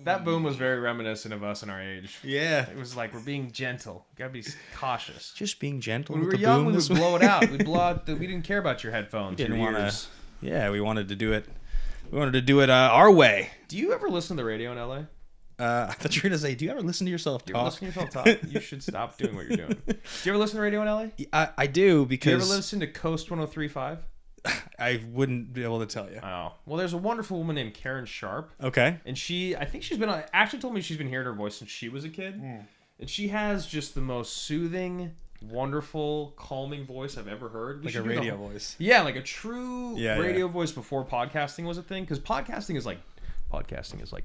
That boom was very reminiscent of us in our age. Yeah. It was like, we're being gentle. Gotta be cautious. Just being gentle. When we with were the young, boom we would this blow it out. We'd blow out. We didn't care about your headphones. Didn't your want to. ears. Yeah, we wanted to do it. We wanted to do it our way. Do you ever listen to the radio in LA? I thought you were gonna say, do you ever listen to yourself Do talk? you ever listen to yourself talk? You should stop doing what you're doing. Do you ever listen to radio in LA? I do, because Do you ever listen to Coast 103.5? I wouldn't be able to tell you. Oh, well, there's a wonderful woman named Karen Sharp, Okay. and I think she's been on. Actually, told me she's been hearing her voice since she was a kid, and she has just the most soothing, wonderful, calming voice I've ever heard. Like a radio voice. Yeah, like a true radio yeah. voice before podcasting was a thing. Because podcasting is like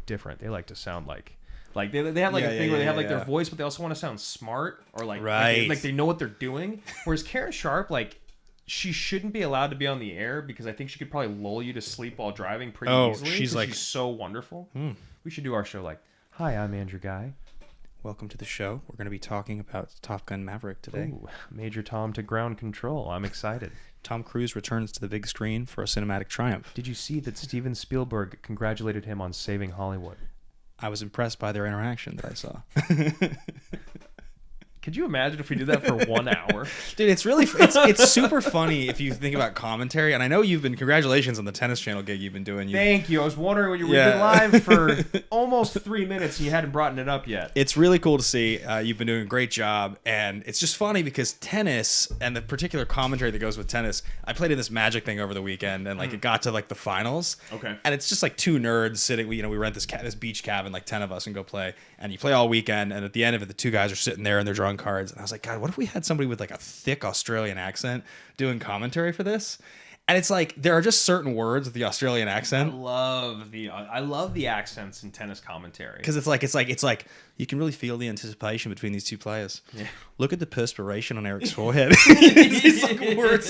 different. They like to sound like they have like a thing where they have like their voice, but they also want to sound smart or like like they know what they're doing. Whereas Karen Sharp, like, she shouldn't be allowed to be on the air because I think she could probably lull you to sleep while driving pretty easily. She's so wonderful. We should do our show like, hi, I'm Andrew Ghai. Welcome to the show. We're going to be talking about Top Gun Maverick today. Ooh, Major Tom to ground control. I'm excited. Tom Cruise returns to the big screen for a cinematic triumph. Did you see that Steven Spielberg congratulated him on saving Hollywood? I was impressed by their interaction that I saw. Could you imagine if we did that for 1 hour? Dude, it's super funny if you think about commentary. And I know congratulations on the Tennis Channel gig you've been doing. Thank you. I was wondering when we've been live for almost 3 minutes and you hadn't brought it up yet. It's really cool to see. You've been doing a great job. And it's just funny because tennis and the particular commentary that goes with tennis, I played in this Magic thing over the weekend, and like it got to like the finals. Okay. And it's just like two nerds sitting, we rent this beach cabin, like 10 of us, and go play. And you play all weekend, and at the end of it, the two guys are sitting there and they're drawing cards. And I was like, God, what if we had somebody with like a thick Australian accent doing commentary for this? And it's like, there are just certain words with the Australian accent. I love the accents in tennis commentary. Because it's like you can really feel the anticipation between these two players. Yeah. Look at the perspiration on Eric's forehead. These like words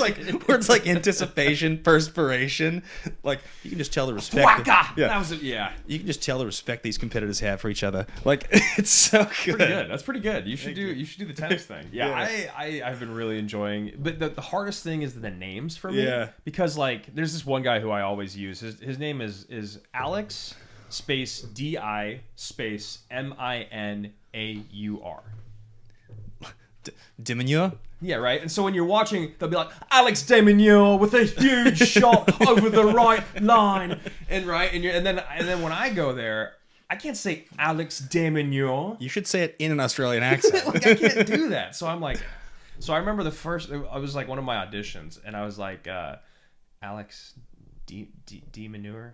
like anticipation, perspiration. Like, you can just tell the respect. You can just tell the respect these competitors have for each other. Like, it's so good. Pretty good. That's pretty good. You should do the tennis thing. Yeah. I've been really enjoying. But the hardest thing is the names for me. Yeah. Because like there's this one guy who I always use. His name is Alex space DI space MINAUR. Diminure? Yeah, right. And so when you're watching, they'll be like, Alex Diminure with a huge shot over the right line, and then when I go there, I can't say Alex Diminure. You should say it in an Australian accent. Like, I can't do that. So I'm like, I remember I was like one of my auditions, and I was like, Alex Diminure.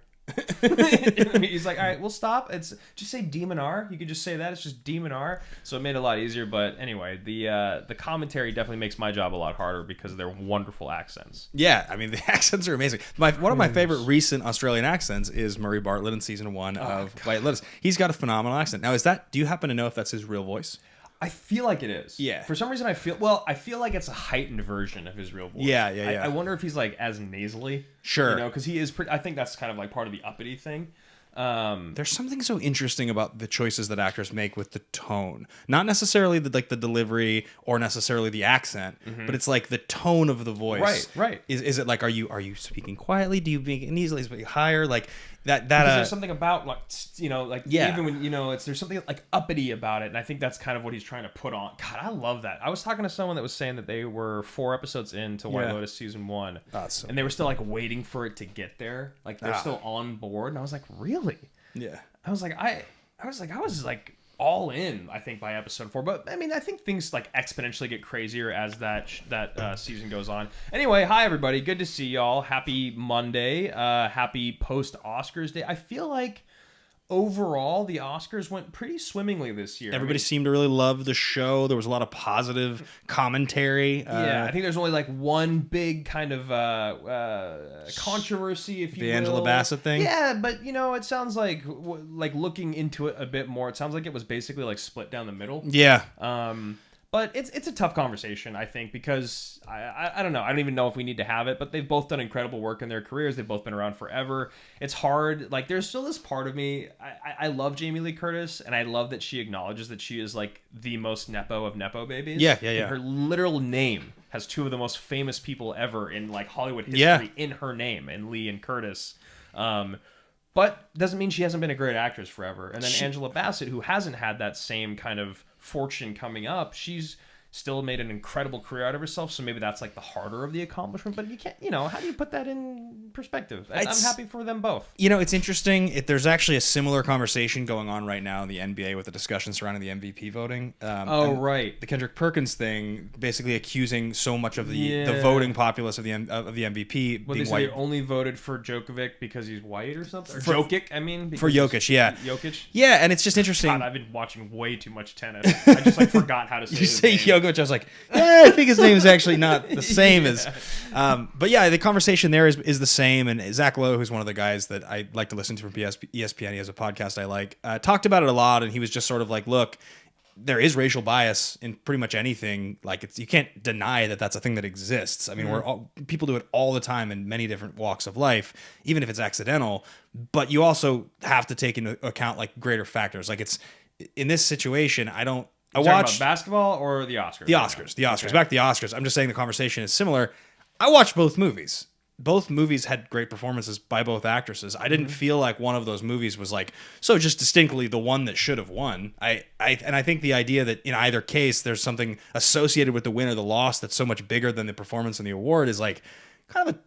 He's like, all right, we'll stop. It's just say Demonar. You could just say that. It's just Demonar. So it made it a lot easier. But anyway, the commentary definitely makes my job a lot harder because of their wonderful accents. Yeah, I mean, the accents are amazing. One of my favorite recent Australian accents is Murray Bartlett in season 1 of White Lotus. He's got a phenomenal accent. Now, do you happen to know if that's his real voice? I feel like it is. Yeah. For some reason, I feel like it's a heightened version of his real voice. Yeah. I wonder if he's like as nasally. Sure. Because he is pretty. I think that's kind of like part of the uppity thing. There's something so interesting about the choices that actors make with the tone, not necessarily the delivery or necessarily the accent, but it's like the tone of the voice. Right. Is it like, are you speaking quietly? Do you easily speak higher? Like that. There's something about even when there's something like uppity about it, and I think that's kind of what he's trying to put on. God, I love that. I was talking to someone that was saying that they were 4 episodes into White Lotus season 1, and they were still like waiting for it to get there, like they're still on board, and I was like, really? Yeah. I was like all in, I think, by episode 4. But I mean, I think things like exponentially get crazier as that season goes on. Anyway, hi everybody, good to see y'all. Happy Monday. Happy post Oscars day. I feel like overall the Oscars went pretty swimmingly this year. Everybody seemed to really love the show. There was a lot of positive commentary. I think there's only like one big kind of controversy, if you will. The Angela Bassett thing? Yeah, but it sounds like looking into it a bit more, it sounds like it was basically like split down the middle. Yeah. But it's a tough conversation, I think, because I don't know. I don't even know if we need to have it, but they've both done incredible work in their careers. They've both been around forever. It's hard. Like, there's still this part of me. I love Jamie Lee Curtis, and I love that she acknowledges that she is like the most Nepo of Nepo babies. Yeah. Her literal name has 2 of the most famous people ever in like Hollywood history in her name, and Lee and Curtis. But doesn't mean she hasn't been a great actress forever. And then Angela Bassett, who hasn't had that same kind of fortune coming up, she's still made an incredible career out of herself. So maybe that's like the harder of the accomplishment. But you can't, how do you put that in perspective? I'm happy for them both. It's interesting. There's actually a similar conversation going on right now in the NBA with the discussion surrounding the MVP voting. Right. The Kendrick Perkins thing, basically accusing so much of the voting populace of the MVP. Well, being they white. They only voted for Djokovic because he's white or something? Or Jokic, I mean. For Jokic, yeah. Jokic? Yeah, and it's just interesting. God, I've been watching way too much tennis. I just forgot how to say his name. Jokic, I was like, I think his name is actually not the same as. But yeah, the conversation there is the same. And Zach Lowe, who's one of the guys that I like to listen to from ESPN, he has a podcast I like, talked about it a lot. And he was just sort of like, look, there is racial bias in pretty much anything. Like, you can't deny that that's a thing that exists. I mean, people do it all the time in many different walks of life, even if it's accidental. But you also have to take into account like greater factors. Like, it's in this situation, I watched about basketball or the Oscars. The Oscars. Okay. Back to the Oscars. I'm just saying the conversation is similar. I watched both movies. Both movies had great performances by both actresses. I didn't feel like one of those movies was like so just distinctly the one that should have won. I think the idea that in either case there's something associated with the win or the loss that's so much bigger than the performance and the award is like kind of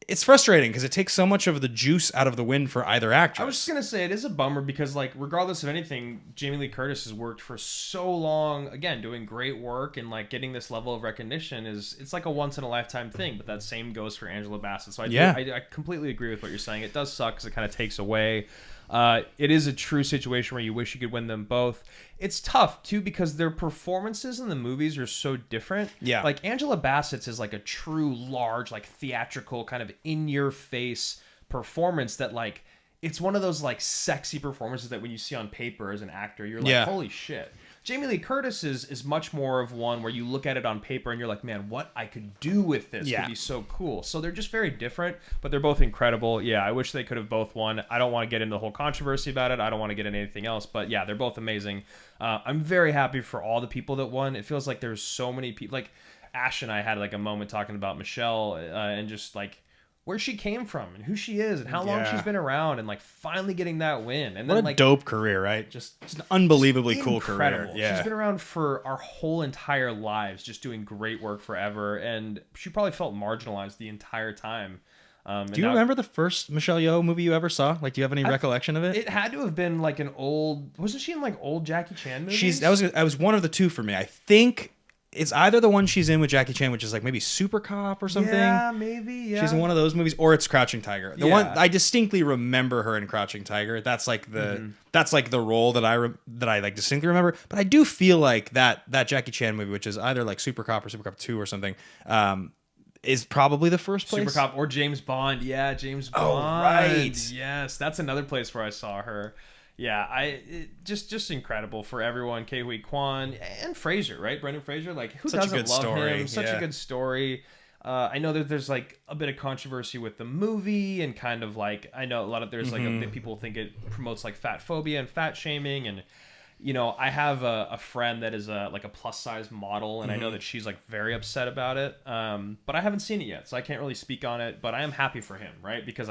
it's frustrating because it takes so much of the juice out of the win for either actress. I was just going to say it is a bummer because, like, regardless of anything, Jamie Lee Curtis has worked for so long, again, doing great work and, like, getting this level of recognition it's like a once-in-a-lifetime thing, but that same goes for Angela Bassett. So I completely agree with what you're saying. It does suck because it kind of takes away. It is a true situation where you wish you could win them both. It's tough, too, because their performances in the movies are so different. Yeah. Like, Angela Bassett's is like a true, large, like, theatrical, kind of in-your-face performance that, like, it's one of those, like, sexy performances that when you see on paper as an actor, you're like, holy shit. Jamie Lee Curtis is much more of one where you look at it on paper and you're like, man, what I could do with this would be so cool. So they're just very different, but they're both incredible. Yeah, I wish they could have both won. I don't want to get into the whole controversy about it. I don't want to get into anything else, but yeah, they're both amazing. I'm very happy for all the people that won. It feels like there's so many people. Like Ash and I had like a moment talking about Michelle and just like where she came from and who she is and how long she's been around and like finally getting that win. And then what a like dope career, right? Just an unbelievably cool career. Yeah. She's been around for our whole entire lives, just doing great work forever. And she probably felt marginalized the entire time. Do you remember the first Michelle Yeoh movie you ever saw? Like, do you have any recollection of it? It had to have been like an old. Wasn't she in like old Jackie Chan movies? That was one of the two for me. I think it's either the one she's in with Jackie Chan, which is like maybe Super Cop or something. Yeah, maybe. Yeah. She's in one of those movies, or it's Crouching Tiger. The one I distinctly remember her in Crouching Tiger. That's like the role that I like distinctly remember. But I do feel like that Jackie Chan movie, which is either like Super Cop or Super Cop 2 or something, is probably the first place. Super Cop or James Bond. Yeah, James Bond. Oh, right. Yes, that's another place where I saw her. Yeah, just incredible for everyone. Ke Huy Quan and Fraser, right? Brendan Fraser, like who doesn't love him? Such a good story. I know that there's like a bit of controversy with the movie and kind of like I know a lot of there's like people think it promotes like fat phobia and fat shaming and I have a friend that is like a plus size model and I know that she's like very upset about it. But I haven't seen it yet, so I can't really speak on it. But I am happy for him, right? Because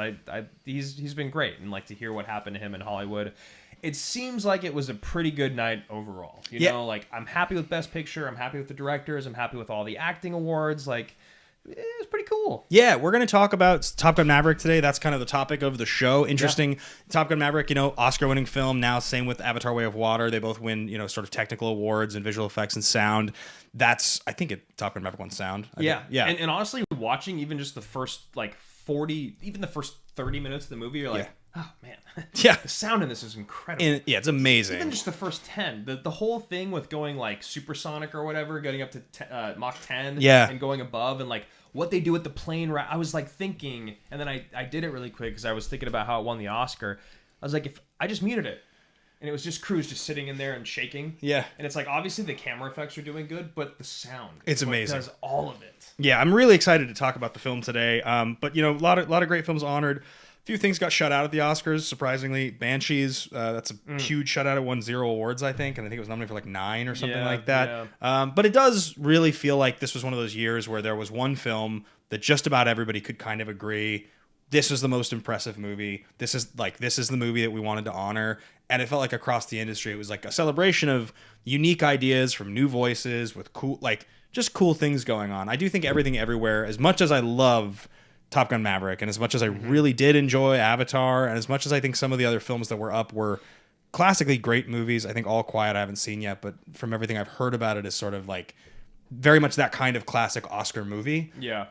he's been great and like to hear what happened to him in Hollywood. It seems like it was a pretty good night overall. You know, like I'm happy with Best Picture. I'm happy with the directors. I'm happy with all the acting awards. Like it's pretty cool. Yeah, we're going to talk about Top Gun Maverick today. That's kind of the topic of the show. Interesting. Top Gun Maverick, Oscar-winning film. Now, same with Avatar: Way of Water. They both win, sort of technical awards and visual effects and sound. I think Top Gun Maverick won sound. Yeah. And honestly, watching even just the first like 40, even the first 30 minutes of the movie, you're like, oh man, the sound in this is incredible. It's amazing. Even just the first 10, the whole thing with going like supersonic or whatever, getting up to Mach 10, and going above, and like what they do with the plane. I was like thinking, and then I did it really quick because I was thinking about how it won the Oscar. I was like, if I just muted it, and it was just Cruzs just sitting in there and shaking. Yeah, and it's like obviously the camera effects are doing good, but the sound, it's amazing. Does all of it. Yeah, I'm really excited to talk about the film today. But a lot of great films honored. Few things got shut out at the Oscars, surprisingly. Banshees, that's a huge shutout. It won 0 awards, I think, and I think it was nominated for like 9 or something like that. Yeah. But it does really feel like this was one of those years where there was one film that just about everybody could kind of agree this was the most impressive movie. This is the movie that we wanted to honor. And it felt like across the industry, it was like a celebration of unique ideas from new voices with just cool things going on. I do think Everything Everywhere, as much as I love Top Gun Maverick, and as much as I really did enjoy Avatar, and as much as I think some of the other films that were up were classically great movies, I think All Quiet I haven't seen yet, but from everything I've heard about it is sort of like very much that kind of classic Oscar movie. Yeah.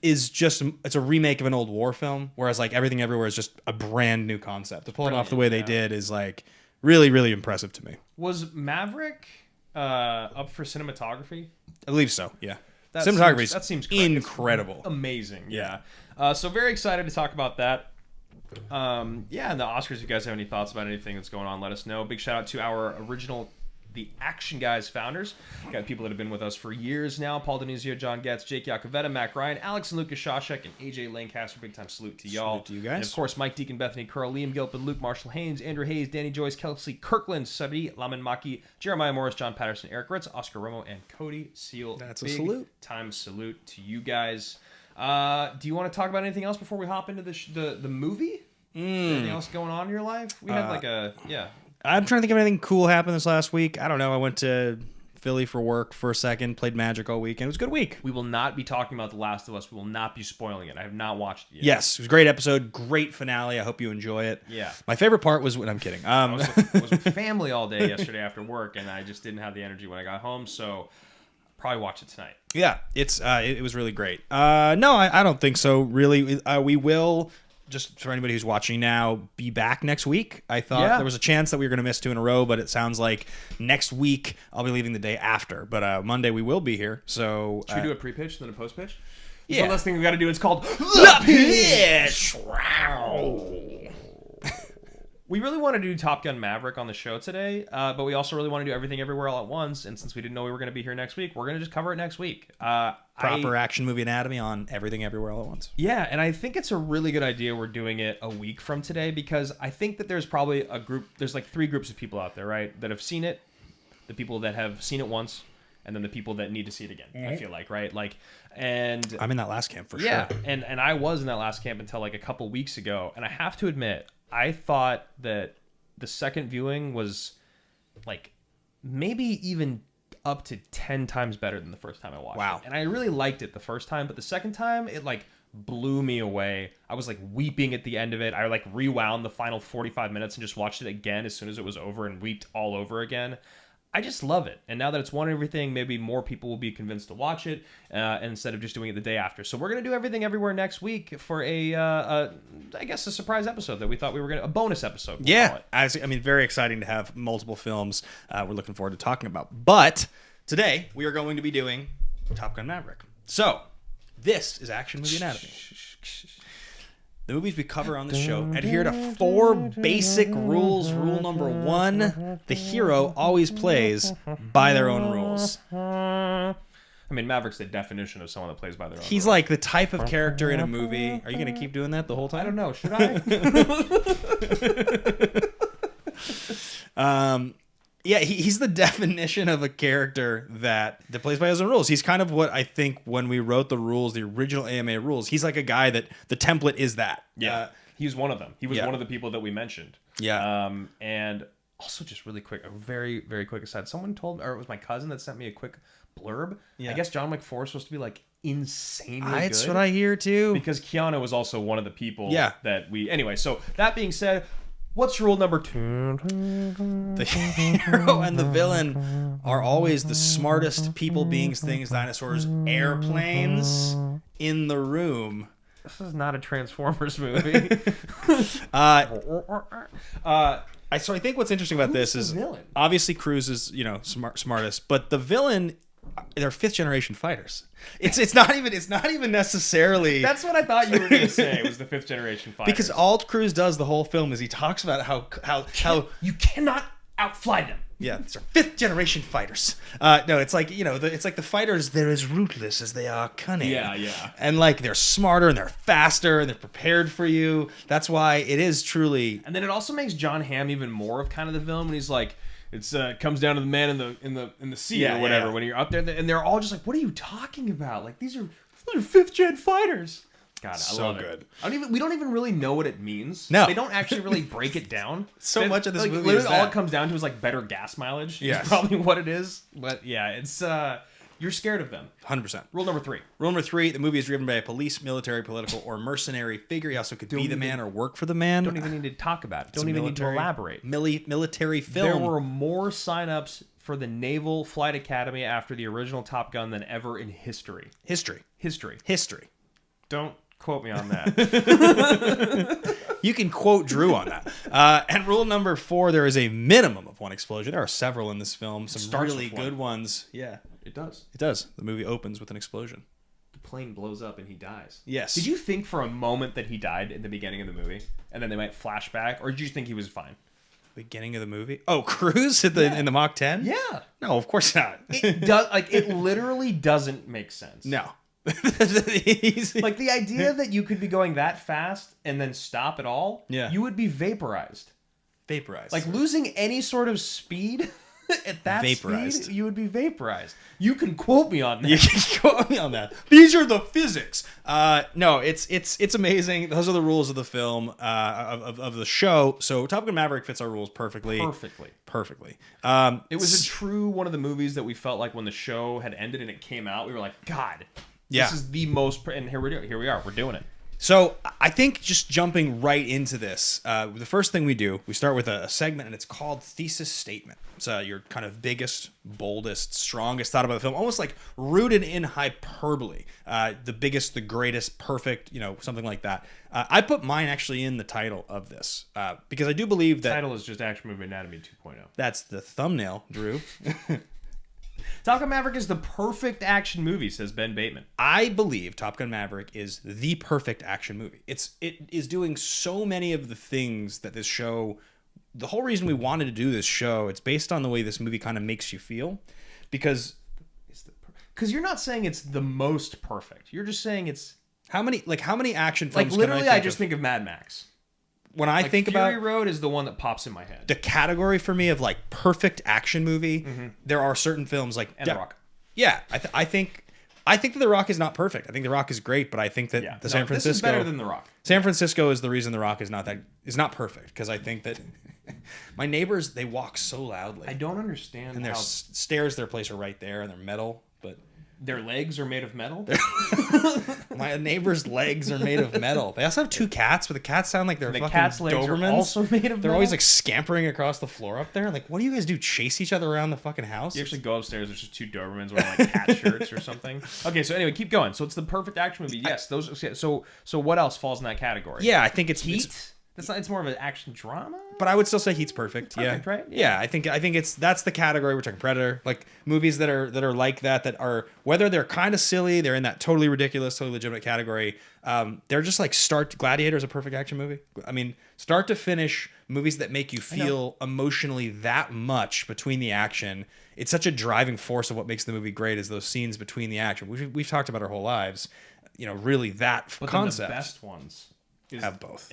It's a remake of an old war film, whereas like Everything Everywhere is just a brand new concept. To pull it off the way they did is like really, really impressive to me. Was Maverick up for cinematography? I believe so, yeah. Cinematography seems incredible. Amazing, yeah. So very excited to talk about that. And the Oscars, if you guys have any thoughts about anything that's going on, let us know. Big shout out to our original The Action Guys founders. Got people that have been with us for years now. Paul Denizio, John Getz, Jake Yacovetta, Mac Ryan, Alex and Lucas Shawshek, and AJ Lancaster. Big time salute to y'all. Salute to you guys. And of course, Mike Deacon, Bethany Curl, Liam Gilpin, Luke Marshall Haynes, Andrew Hayes, Danny Joyce, Kelsey Kirkland, Sabi Laman Maki, Jeremiah Morris, John Patterson, Eric Ritz, Oscar Romo, and Cody Seal. That's a salute. Time salute to you guys. Do you want to talk about anything else before we hop into the movie? Anything else going on in your life? We had I'm trying to think of anything cool happened this last week. I don't know. I went to Philly for work for a second, played Magic all weekend. It was a good week. We will not be talking about The Last of Us. We will not be spoiling it. I have not watched it yet. Yes, it was a great episode. Great finale. I hope you enjoy it. Yeah. My favorite part was when I'm kidding. I was with family all day yesterday after work, and I just didn't have the energy when I got home, so probably watch it tonight. Yeah, it was really great. No, I don't think so, really. We will, just for anybody who's watching now, be back next week. I thought there was a chance that we were going to miss 2 in a row, but it sounds like next week I'll be leaving the day after. But Monday we will be here. So should we do a pre-pitch and then a post-pitch? Yeah. One last thing we got to do. It's called The Pitch. We really want to do Top Gun Maverick on the show today, but we also really want to do Everything Everywhere All at Once. And since we didn't know we were going to be here next week, we're going to just cover it next week. Proper action movie anatomy on Everything Everywhere All at Once. Yeah, and I think it's a really good idea we're doing it a week from today, because I think that there's probably there's like 3 groups of people out there, right, that have seen it, the people that have seen it once, and then the people that need to see it again. I feel like, right? And I'm in that last camp for sure. Yeah, and I was in that last camp until like a couple weeks ago, and I have to admit, I thought that the second viewing was like maybe even up to 10 times better than the first time I watched it. And I really liked it the first time, but the second time it like blew me away. I was like weeping at the end of it. I like rewound the final 45 minutes and just watched it again as soon as it was over and wept all over again. I just love it. And now that it's won everything, maybe more people will be convinced to watch it instead of just doing it the day after. So we're going to do Everything Everywhere next week for I guess a surprise episode that we thought we were going to, a bonus episode. I mean, very exciting to have multiple films we're looking forward to talking about. But today we are going to be doing Top Gun Maverick. So this is Action Movie Anatomy. The movies we cover on this show adhere to 4 basic rules. Rule number 1, the hero always plays by their own rules. I mean, Maverick's the definition of someone that plays by their own rules. He's like the type of character in a movie. Are you going to keep doing that the whole time? I don't know. Should I? Yeah, he's the definition of a character that plays by his own rules. He's kind of what I think when we wrote the rules, the original AMA rules, he's like a guy that the template is that. Yeah, he's one of them. He was one of the people that we mentioned. Yeah. And also just really quick, a very, very quick aside. Someone told me, or it was my cousin that sent me a quick blurb. Yeah. I guess John McForce was supposed to be like insanely good. That's what I hear too. Because Keanu was also one of the people that we... Anyway, so that being said... What's rule number 2? The hero and the villain are always the smartest people, beings, things, dinosaurs, airplanes in the room. This is not a Transformers movie. So I think what's interesting about this is obviously Cruzs is, smartest, but the villain, they're 5th generation fighters. It's not even necessarily. That's what I thought you were going to say. Was the 5th generation fighters? Because all Cruzs does the whole film is he talks about how you cannot outfly them. Yeah, these are 5th generation fighters. No, it's like it's like the fighters. They're as ruthless as they are cunning. Yeah. And like they're smarter and they're faster and they're prepared for you. That's why it is truly. And then it also makes John Hamm even more of kind of the villain when he's like. It's comes down to the man in the sea or whatever when you're up there, and they're all just like, "What are you talking about? Like these are 5th gen fighters." God, I So love good. it. We don't even really know what it means. No. They don't actually really break it down. Much of this movie literally is all that. it comes down to is like better gas mileage. Yes. Is probably what it is. But yeah, it's you're scared of them. 100%. Rule number 3. Rule number 3, the movie is driven by a police, military, political, or mercenary figure. He also could be the man or work for the man. Don't even need to talk about it. Don't even need to elaborate. Military film. There were more signups for the Naval Flight Academy after the original Top Gun than ever in history. History. Don't quote me on that. You can quote Drew on that. And rule number 4, there is a minimum of one explosion. There are several in this film. Some really good ones. Yeah. It does. It does. The movie opens with an explosion. The plane blows up and he dies. Yes. Did you think for a moment that he died at the beginning of the movie? And then they might flash back? Or did you think he was fine? Beginning of the movie? Oh, Cruzs in the Mach 10? Yeah. No, of course not. It does. It literally doesn't make sense. No. Like the idea that you could be going that fast and then stop at all, you would be vaporized. Like losing any sort of speed at that speed, you would be vaporized. You can quote me on that. You can quote me on that. These are the physics. No, it's amazing. Those are the rules of the film, of the show. So Top Gun Maverick fits our rules perfectly. Perfectly. It was a true one of the movies that we felt like when the show had ended and it came out, we were like, God, this is the most. And here we are. We're doing it. So I think just jumping right into this, the first thing we do, we start with a segment, and it's called Thesis Statement. It's your kind of biggest, boldest, strongest thought about the film, almost like rooted in hyperbole. The biggest, the greatest, perfect, something like that. I put mine actually in the title of this because I do believe that... The title is just Action Movie Anatomy 2.0. That's the thumbnail, Drew. Top Gun Maverick is the perfect action movie, says Ben Bateman. I believe Top Gun Maverick is the perfect action movie. It is doing so many of the things that this show... The whole reason we wanted to do this show, it's based on the way this movie kind of makes you feel. Because you're not saying it's the most perfect. You're just saying it's... How many action films Like, literally, I just think of Mad Max. When I think about Fury Road is the one that pops in my head. The category for me of like perfect action movie, there are certain films like The Rock. Yeah, I think that The Rock is not perfect. I think The Rock is great, but I think that San Francisco this is better than The Rock. San Francisco is the reason The Rock is not perfect, because I think that my neighbors, they walk so loudly. I don't understand. And their stairs, their place are right there, and they're metal, but their legs are made of metal. My neighbor's legs are made of metal. They also have 2 cats, but the cats sound like they're fucking cat's legs Dobermans. Are also made of metal. They're always like scampering across the floor up there. Like, what do you guys do? Chase each other around the fucking house? You actually go upstairs. There's just 2 Dobermans wearing like cat shirts or something. Okay, so anyway, keep going. So it's the perfect action movie. Yes, those. So what else falls in that category? Yeah, I think it's Heat. It's more of an action drama. But I would still say Heat's perfect. Perfect, right? Yeah, I think that's the category. We're talking Predator, like movies that are like that are, whether they're kind of silly, they're in that totally ridiculous, totally legitimate category. They're just like Gladiator is a perfect action movie. I mean, start to finish, movies that make you feel emotionally that much between the action. It's such a driving force of what makes the movie great is those scenes between the action. We've talked about our whole lives. Really that but concept. The best ones. Have both.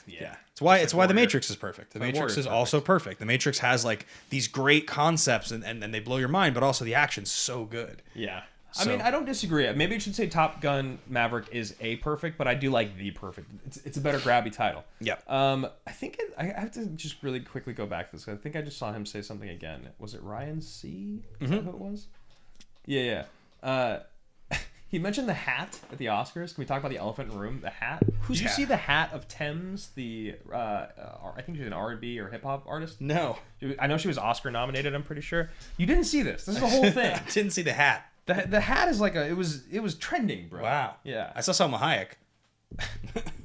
Yeah. It's why The Matrix is perfect. The Matrix is also perfect. The Matrix has like these great concepts and they blow your mind, but also the action's so good. Yeah. I mean, I don't disagree. Maybe I should say Top Gun Maverick is a perfect, but I do like the perfect. It's a better grabby title. Yeah. I think I have to just really quickly go back to this. I think I just saw him say something again. Was it Ryan C? Is that who it was? Yeah. He mentioned the hat at the Oscars. Can we talk about the elephant in the room? The hat. Did you see the hat of Thames? I think she's an R&B or hip hop artist. No, I know she was Oscar nominated. I'm pretty sure. You didn't see this. This is the whole thing. I didn't see the hat. The hat is like it was trending, bro. Wow. Yeah. I saw Salma Hayek.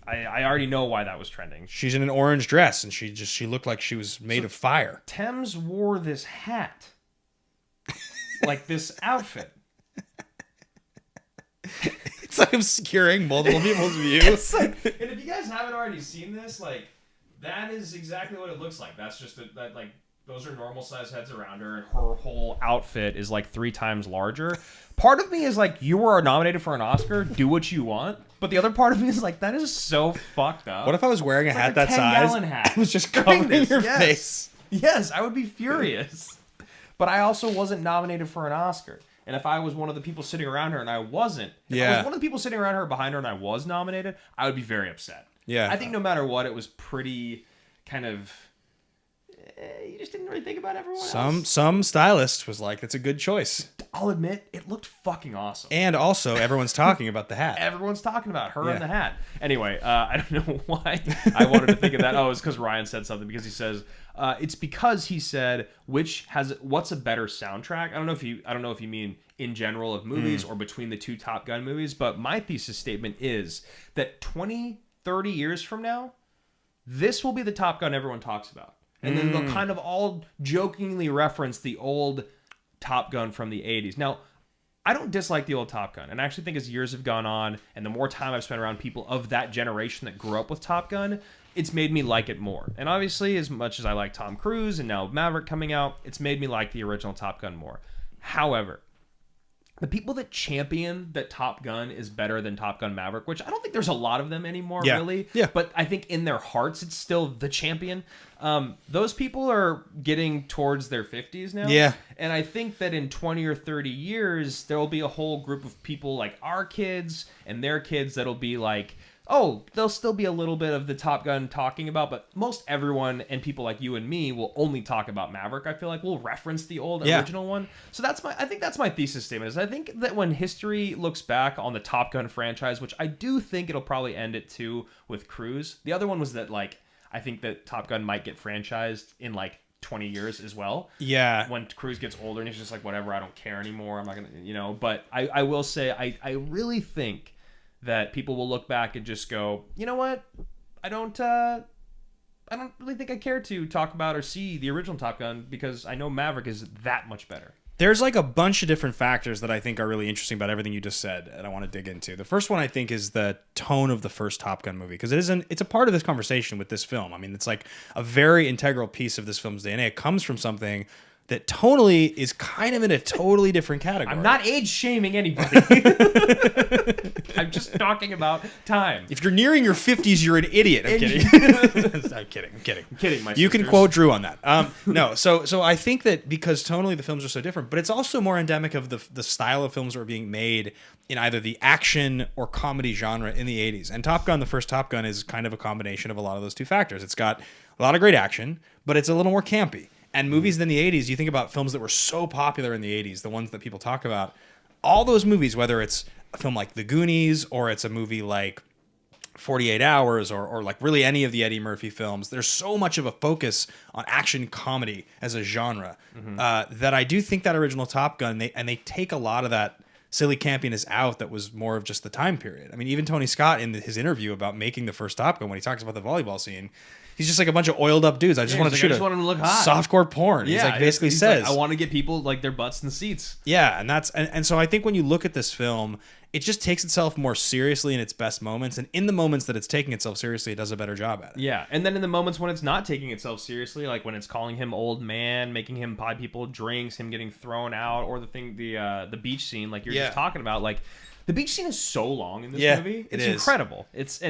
I already know why that was trending. She's in an orange dress and she looked like she was made of fire. Thames wore this hat, like this outfit. It's like obscuring multiple people's views. And if you guys haven't already seen this, like that is exactly what it looks like. That's just that like those are normal size heads around her, and her whole outfit is like 3 times larger. Part of me is like, you were nominated for an Oscar, do what you want. But the other part of me is like, that is so fucked up. What if I was wearing a hat that size? Hat. It was just covering your face. Yes, I would be furious. But I also wasn't nominated for an Oscar. And if I was one of the people sitting around her and I wasn't, if I was one of the people sitting around her behind her and I was nominated, I would be very upset. Yeah. I think no matter what, it was pretty kind of... you just didn't really think about everyone else. Some stylist was like, that's a good choice. I'll admit, it looked fucking awesome. And also, everyone's talking about the hat. Everyone's talking about her and the hat. Anyway, I don't know why I wanted to think of that. Oh, it's because Ryan said something. Because he says it's because he said what's a better soundtrack. I don't know if you mean in general of movies or between the two Top Gun movies. But my thesis statement is that 20, 30 years from now, this will be the Top Gun everyone talks about. And then they'll kind of all jokingly reference the old Top Gun from the 80s. Now, I don't dislike the old Top Gun. And I actually think as years have gone on and the more time I've spent around people of that generation that grew up with Top Gun, it's made me like it more. And obviously, as much as I like Tom Cruise and now Maverick coming out, it's made me like the original Top Gun more. However, the people that champion that Top Gun is better than Top Gun Maverick, which I don't think there's a lot of them anymore, really. Yeah. But I think in their hearts, it's still the champion. Those people are getting towards their 50s now. Yeah. And I think that in 20 or 30 years, there will be a whole group of people like our kids and their kids that'll be like, oh, there'll still be a little bit of the Top Gun talking about, but most everyone and people like you and me will only talk about Maverick. I feel like we'll reference the old original one. So I think that's my thesis statement. Is I think that when history looks back on the Top Gun franchise, which I do think it'll probably end it too with Cruz. The other one was that I think that Top Gun might get franchised in 20 years as well. Yeah. When Cruz gets older and he's just like, whatever, I don't care anymore. I'm not gonna, But I will say I really think that people will look back and just go, you know what? I don't really think I care to talk about or see the original Top Gun because I know Maverick is that much better. There's a bunch of different factors that I think are really interesting about everything you just said, and I want to dig into. The first one I think is the tone of the first Top Gun movie, because it's a part of this conversation with this film. I mean, it's like a very integral piece of this film's DNA. It comes from something that tonally is kind of in a totally different category. I'm not age shaming anybody. I'm just talking about time. If you're nearing your 50s, you're an idiot. I'm kidding. I'm kidding. I'm kidding, my You sisters. can quote Drew on that. No, so I think that because tonally the films are so different, but it's also more endemic of the style of films that were being made in either the action or comedy genre in the 80s. And Top Gun, the first Top Gun, is kind of a combination of a lot of those two factors. It's got a lot of great action, but it's a little more campy. And movies in the 80s, you think about films that were so popular in the 80s, the ones that people talk about, all those movies, whether it's a film like The Goonies or it's a movie like 48 Hours or like really any of the Eddie Murphy films, there's so much of a focus on action comedy as a genre that I do think that original Top Gun, they take a lot of that silly campiness out that was more of just the time period. I mean, even Tony Scott in his interview about making the first Top Gun, when he talks about the volleyball scene, he's just like a bunch of oiled up dudes. I just want to shoot want him to look hot. Softcore porn. Yeah, he's basically says, I want to get people their butts in the seats. Yeah, and so I think when you look at this film, it just takes itself more seriously in its best moments, and in the moments that it's taking itself seriously, it does a better job at it. Yeah, and then in the moments when it's not taking itself seriously, like when it's calling him old man, making him buy people drinks, him getting thrown out, or the beach scene, like you're just talking about, like. The beach scene is so long in this movie. It's incredible. It's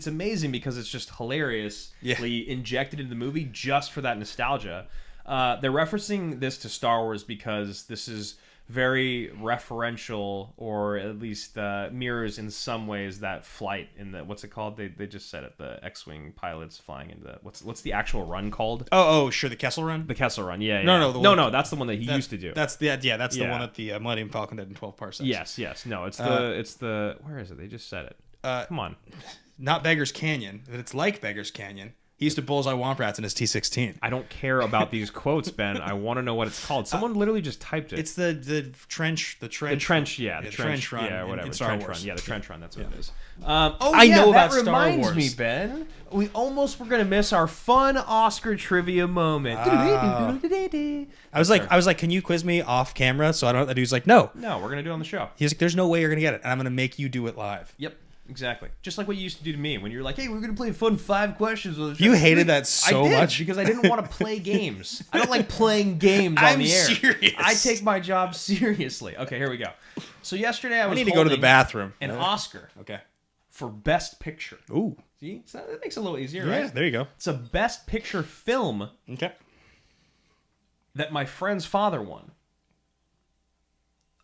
amazing because it's just hilariously injected into the movie just for that nostalgia. They're referencing this to Star Wars because this is very referential, or at least mirrors in some ways that flight in the, what's it called? They just said it, the X-wing pilots flying into what's the actual run called? Oh, sure, the Kessel Run. The Kessel Run, yeah. No, that's the one that he used to do. That's the one that the Millennium Falcon did in 12 parsecs. Yes. No, it's the where is it? They just said it. Come on, not Beggar's Canyon, but it's like Beggar's Canyon. He used to bullseye womp rats in his T-16. I don't care about these quotes, Ben. I want to know what it's called. Someone literally just typed it. It's the trench. The trench run. Yeah, whatever. In Star Wars. Run. Yeah, the trench run. That's what it is. I know about Star Wars. That reminds me, Ben. We almost were gonna miss our fun Oscar trivia moment. I was like, can you quiz me off camera? So I don't. The dude's like, no, we're gonna do it on the show. He's like, there's no way you're gonna get it, and I'm gonna make you do it live. Yep. Exactly. Just like what you used to do to me when you were like, hey, we're going to play fun 5 questions. You hated that so much. Because I didn't want to play games. I don't like playing games on the air. Serious. I take my job seriously. Okay, here we go. So yesterday I was need to go to the bathroom. An Oscar. Okay. For Best Picture. Ooh. See? So that makes it a little easier, right? Yeah, there you go. It's a Best Picture film. Okay. That my friend's father won.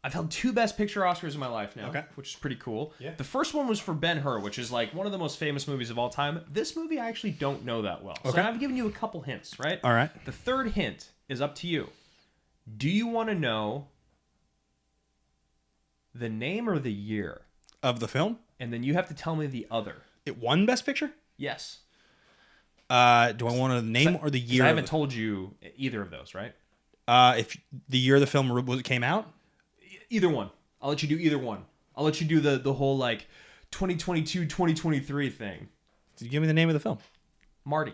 I've held 2 Best Picture Oscars in my life now, which is pretty cool. Yeah. The first one was for Ben-Hur, which is like one of the most famous movies of all time. This movie I actually don't know that well. So I've given you a couple hints, right? All right. The third hint is up to you. Do you want to know the name or the year of the film? And then you have to tell me the other. It won Best Picture? Yes. Do I want the name or the year? I haven't told you either of those, right? If the year the film came out? Either one. I'll let you do either one. I'll let you do the whole like 2022, 2023 thing. Did you give me the name of the film? Marty.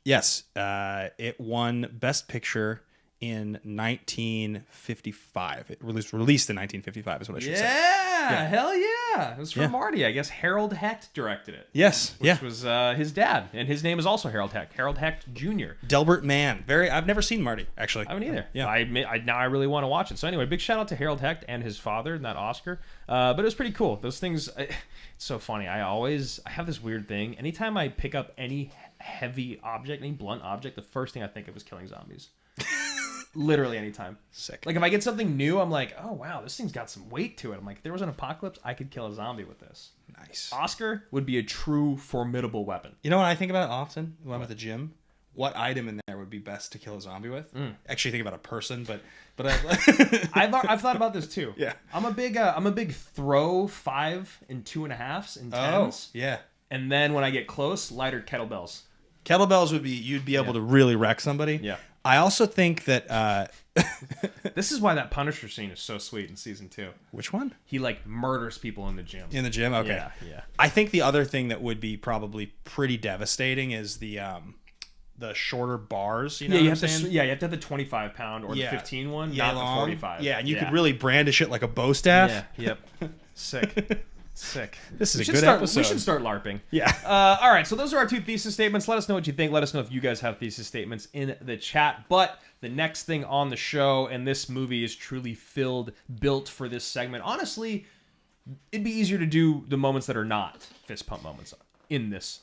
Yes. It won Best Picture in 1955. It was released in 1955 is what I should say. Yeah, hell yeah. It was from Marty. I guess Harold Hecht directed it. Yes, which was his dad. And his name is also Harold Hecht. Harold Hecht Jr. Delbert Mann. I've never seen Marty, actually. I haven't either. Yeah. Now I really want to watch it. So anyway, big shout out to Harold Hecht and his father in that Oscar. But it was pretty cool. Those things, it's so funny. I have this weird thing. Anytime I pick up any heavy object, any blunt object, the first thing I think of is killing zombies. Literally anytime. Sick. Like if I get something new, I'm like, oh wow, this thing's got some weight to it. I'm like, if there was an apocalypse, I could kill a zombie with this. Nice. Oscar would be a true formidable weapon. You know what I think about often when I'm at the gym? What item in there would be best to kill a zombie with? Actually, think about a person, but I've thought about this too. Yeah. I'm a big throw 5 and 2.5s and 10s. Oh, yeah. And then when I get close, lighter kettlebells. Kettlebells you'd be able to really wreck somebody. Yeah. I also think that this is why that Punisher scene is so sweet in season 2. Which one? He like murders people in the gym. In the gym? Okay. Yeah. I think the other thing that would be probably pretty devastating is the shorter bars. You know, you have to have the 25-pound or the 15 one, not long. the 45. Yeah, and you could really brandish it like a bow staff. Yeah. Yep. Sick. This is a good episode. We should start LARPing. Yeah. All right. So those are our 2 thesis statements. Let us know what you think. Let us know if you guys have thesis statements in the chat. But the next thing on the show, and this movie is truly built for this segment. Honestly, it'd be easier to do the moments that are not fist pump moments in this.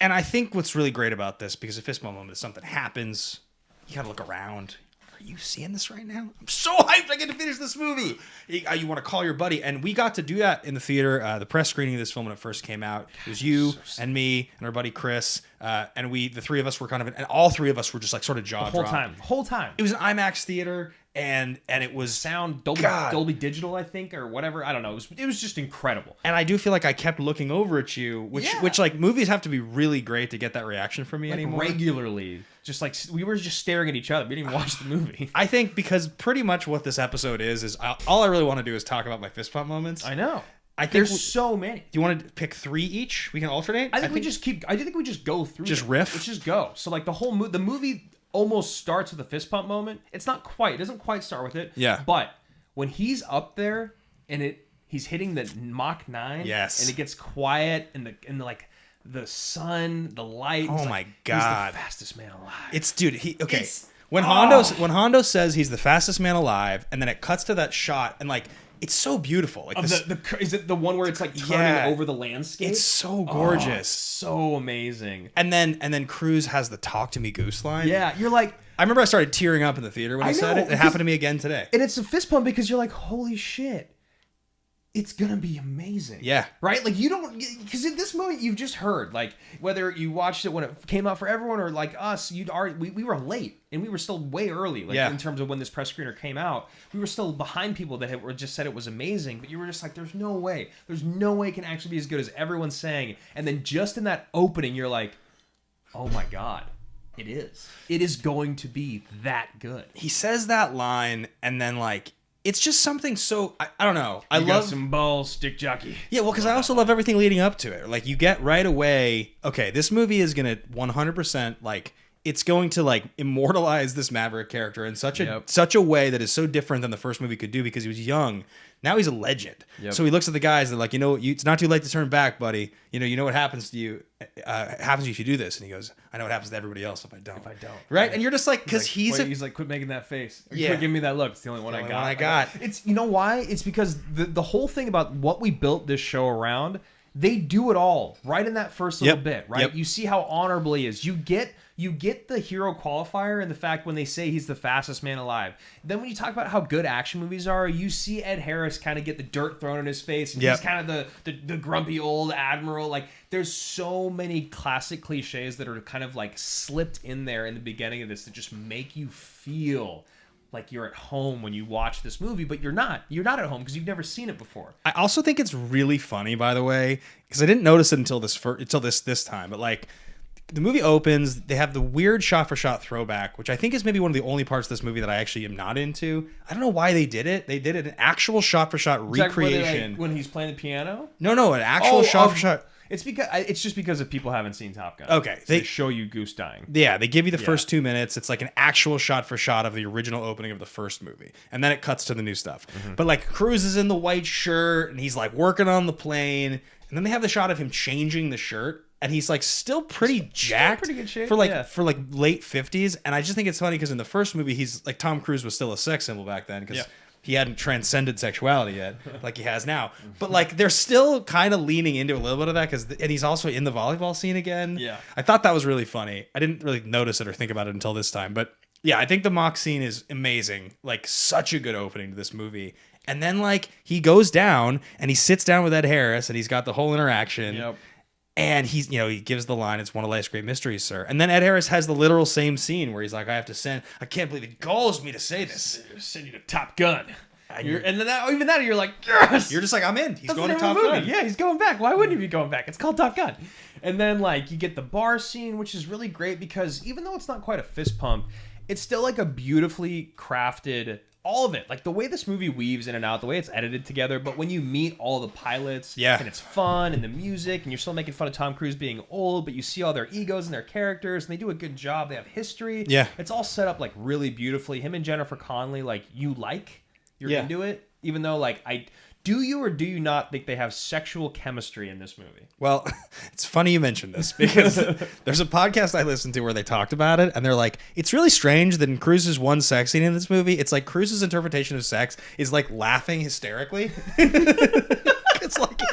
And I think what's really great about this, because a fist pump moment is something happens, you gotta look around. Are you seeing this right now? I'm so hyped I get to finish this movie. You want to call your buddy. And we got to do that in the theater. The press screening of this film when it first came out. It was you and me and our buddy Chris. And the 3 of us were and all 3 of us were just like sort of jaw dropped. The whole time. It was an IMAX theater. And it was sound Dolby Digital, I think, or whatever. I don't know. It was just incredible. And I do feel like I kept looking over at you, which like movies have to be really great to get that reaction from me anymore. Regularly, just like we were just staring at each other. We didn't even watch the movie. I think because pretty much what this episode is all I really want to do is talk about my fist pump moments. I know. I think there's so many. Do you want to pick 3 each? We can alternate. I think we just go through. Just riff. Let's just go. So like the movie almost starts with a fist pump moment. It doesn't quite start with it. Yeah. But when he's up there and he's hitting the Mach 9. Yes. And it gets quiet and the sun, the light. Oh my God. He's the fastest man alive. When Hondo says he's the fastest man alive, and then it cuts to that shot, and like it's so beautiful. Like is it the one where it's like turning over the landscape? It's so gorgeous, so amazing. And then Cruzs has the "Talk to me, Goose" line. Yeah, you're like. I remember I started tearing up in the theater when he said it. It happened to me again today. And it's a fist pump because you're like, holy shit. It's gonna be amazing. Yeah. Right? Like you don't, because in this moment you've just heard, like whether you watched it when it came out for everyone or like us, we were late and we were still way early. Like in terms of when this press screener came out, we were still behind people that had just said it was amazing. But you were just like, there's no way it can actually be as good as everyone's saying. And then just in that opening, you're like, oh my God. It is. It is going to be that good. He says that line and then like. It's just something so I don't know. I love some balls, stick jockey. Yeah, well, because I also love everything leading up to it. Like you get right away. Okay, this movie is gonna 100% like it's going to like immortalize this Maverick character in such a way that is so different than the first movie could do because he was young. Now he's a legend. Yep. So he looks at the guys and they're like, it's not too late to turn back, buddy. You know what happens to you. Happens to you if you do this. And he goes, I know what happens to everybody else if I don't. Right? And you're just like, because he's like, quit making that face. Or quit giving me that look. It's the only one I got. It's you know why? It's because the whole thing about what we built this show around, they do it all right in that first little bit, right? Yep. You see how honorably is. You get you get the hero qualifier and the fact when they say he's the fastest man alive. Then when you talk about how good action movies are, you see Ed Harris kind of get the dirt thrown in his face. And he's kind of the grumpy old admiral. Like, there's so many classic cliches that are kind of like slipped in there in the beginning of this that just make you feel like you're at home when you watch this movie, but you're not. You're not at home because you've never seen it before. I also think it's really funny, by the way, because I didn't notice it until this time. But like, the movie opens, they have the weird shot-for-shot throwback, which I think is maybe one of the only parts of this movie that I actually am not into. I don't know why they did it. They did an actual shot-for-shot recreation. When he's playing the piano? No, an actual shot-for-shot. It's just because if people haven't seen Top Gun. Okay. So they show you Goose dying. Yeah, they give you the first 2 minutes. It's like an actual shot-for-shot of the original opening of the first movie. And then it cuts to the new stuff. Mm-hmm. But like, Cruzs is in the white shirt, and he's like working on the plane. And then they have the shot of him changing the shirt. And he's like still pretty jacked, pretty good shape, for like late 50s. And I just think it's funny because in the first movie, he's like, Tom Cruise was still a sex symbol back then because he hadn't transcended sexuality yet like he has now. But like, they're still kind of leaning into a little bit of that and he's also in the volleyball scene again. Yeah, I thought that was really funny. I didn't really notice it or think about it until this time. But yeah, I think the mock scene is amazing. Like, such a good opening to this movie. And then like, he goes down and he sits down with Ed Harris and he's got the whole interaction. Yep. And he gives the line, "It's one of life's great mysteries, sir." And then Ed Harris has the literal same scene where he's like, I can't believe it galls me to say this. Send you to Top Gun. And then even that, you're like, yes! You're just like, I'm in. He's going to Top Gun. Yeah, he's going back. Why wouldn't he be going back? It's called Top Gun. And then like, you get the bar scene, which is really great because even though it's not quite a fist pump, it's still like a beautifully crafted, all of it, like the way this movie weaves in and out, the way it's edited together. But when you meet all the pilots, and it's fun and the music, and you're still making fun of Tom Cruise being old, but you see all their egos and their characters, and they do a good job. They have history. Yeah, it's all set up like really beautifully. Him and Jennifer Connelly, like you're into it, even though like do you or do you not think they have sexual chemistry in this movie? Well, it's funny you mentioned this because there's a podcast I listened to where they talked about it, and they're like, it's really strange that in Cruz's one sex scene in this movie, it's like Cruz's interpretation of sex is like laughing hysterically.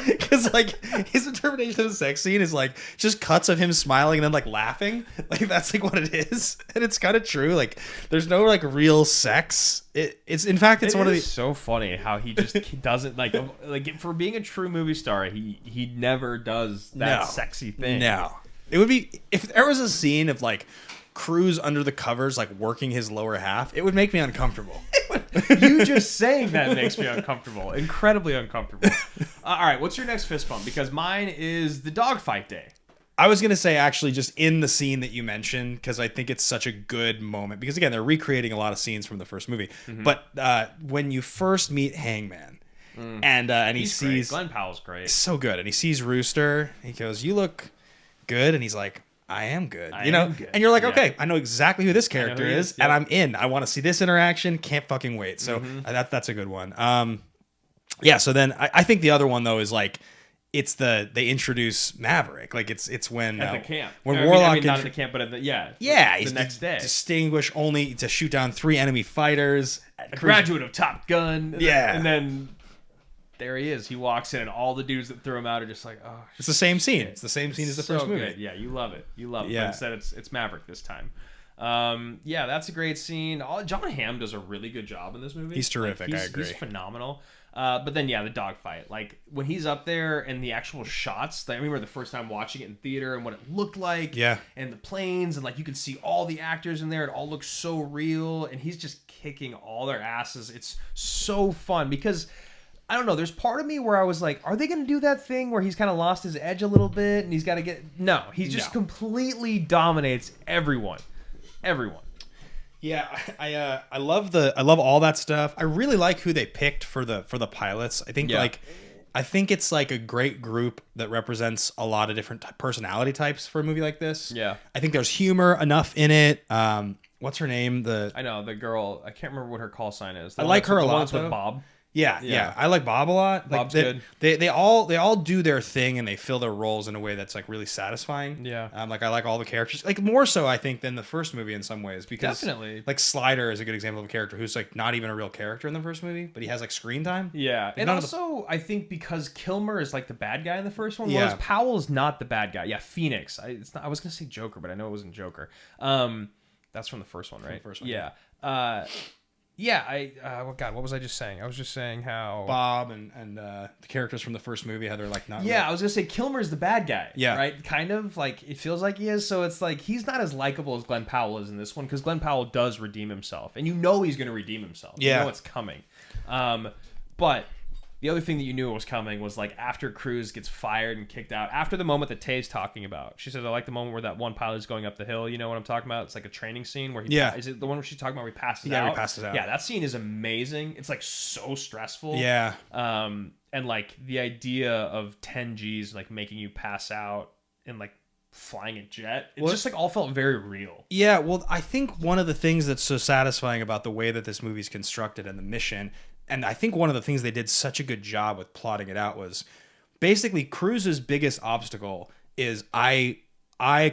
Because like his interpretation of the sex scene is like just cuts of him smiling and then like laughing. Like that's like what it is, and it's kind of true. Like there's no like real sex. It's in fact it's one of the so funny how he just doesn't like for being a true movie star. He never does that sexy thing. No, it would be if there was a scene of like Cruzs under the covers like working his lower half, it would make me uncomfortable. You just saying that makes me uncomfortable, incredibly uncomfortable. All right, what's your next fist bump? Because mine is the dogfight day. I was going to say actually just in the scene that you mentioned, because I think it's such a good moment. Because again, they're recreating a lot of scenes from the first movie. Mm-hmm. But when you first meet Hangman, and he sees... Glenn Powell's great. So good. And he sees Rooster. He goes, "You look good." And he's like, "I am good." I am good. And you're like, okay, I know exactly who this character is, and I'm in. I want to see this interaction. Can't fucking wait. So that's a good one. So then I think the other one though is like, it's they introduce Maverick. Like it's when at the camp. When Warlock not at the camp, but at the he's the next day. Distinguished only to shoot down 3 enemy fighters. A graduate of Top Gun. Yeah. And then there he is. He walks in, and all the dudes that threw him out are just like, oh. It's the same scene. It's the same scene as the first movie. Good. Yeah, you love it. Yeah. But instead, it's Maverick this time. That's a great scene. John Hamm does a really good job in this movie. He's terrific. I agree. He's phenomenal. But then the dogfight. Like when he's up there and the actual shots. I remember the first time watching it in theater and what it looked like. Yeah. And the planes and like you can see all the actors in there. It all looks so real, and he's just kicking all their asses. It's so fun because. I don't know. There's part of me where I was like, are they going to do that thing where he's kind of lost his edge a little bit and he's got to get... No, he just completely dominates everyone. Everyone. Yeah, I love all that stuff. I really like who they picked for the pilots. I think I think it's like a great group that represents a lot of different personality types for a movie like this. Yeah. I think there's humor enough in it. What's her name? I know, the girl. I can't remember what her call sign is. I like her a lot, with Bob. Yeah. I like Bob a lot. Bob's good. good. They all do their thing and they fill their roles in a way that's like really satisfying. Yeah. Like I like all the characters, like more so I think than the first movie in some ways, because Definitely. like Slider is a good example of a character who's like not even a real character in the first movie, but he has like screen time. Yeah, Like, and also I think because Kilmer is like the bad guy in the first one, whereas Yeah. Powell's not the bad guy. Yeah, Phoenix. I was gonna say Joker, but I know it wasn't Joker. That's from the first one, right? the first one, Yeah. What was I just saying? I was just saying how Bob and the characters from the first movie, how they're like not. Yeah, I was gonna say Kilmer's the bad guy. Yeah. Right? Kind of like it feels like he is. So it's like he's not as likable as Glenn Powell is in this one, because Glenn Powell does redeem himself, and you know he's gonna redeem himself. Yeah. You know it's coming. But the other thing that you knew was coming was like after Cruzs gets fired and kicked out, after the moment that Tay's talking about. She said, I like the moment where that one pilot is going up the hill. You know what I'm talking about? It's like a training scene where he is it the one where she's talking about where he passes out? Yeah, he passes out. Yeah, that scene is amazing. It's like so stressful. Yeah. And like the idea of 10 G's like making you pass out and like flying a jet, it just like all felt very real. Yeah, well, I think one of the things that's so satisfying about the way that this movie's constructed and the mission, and I think one of the things they did such a good job with plotting it out, was basically Cruz's biggest obstacle is I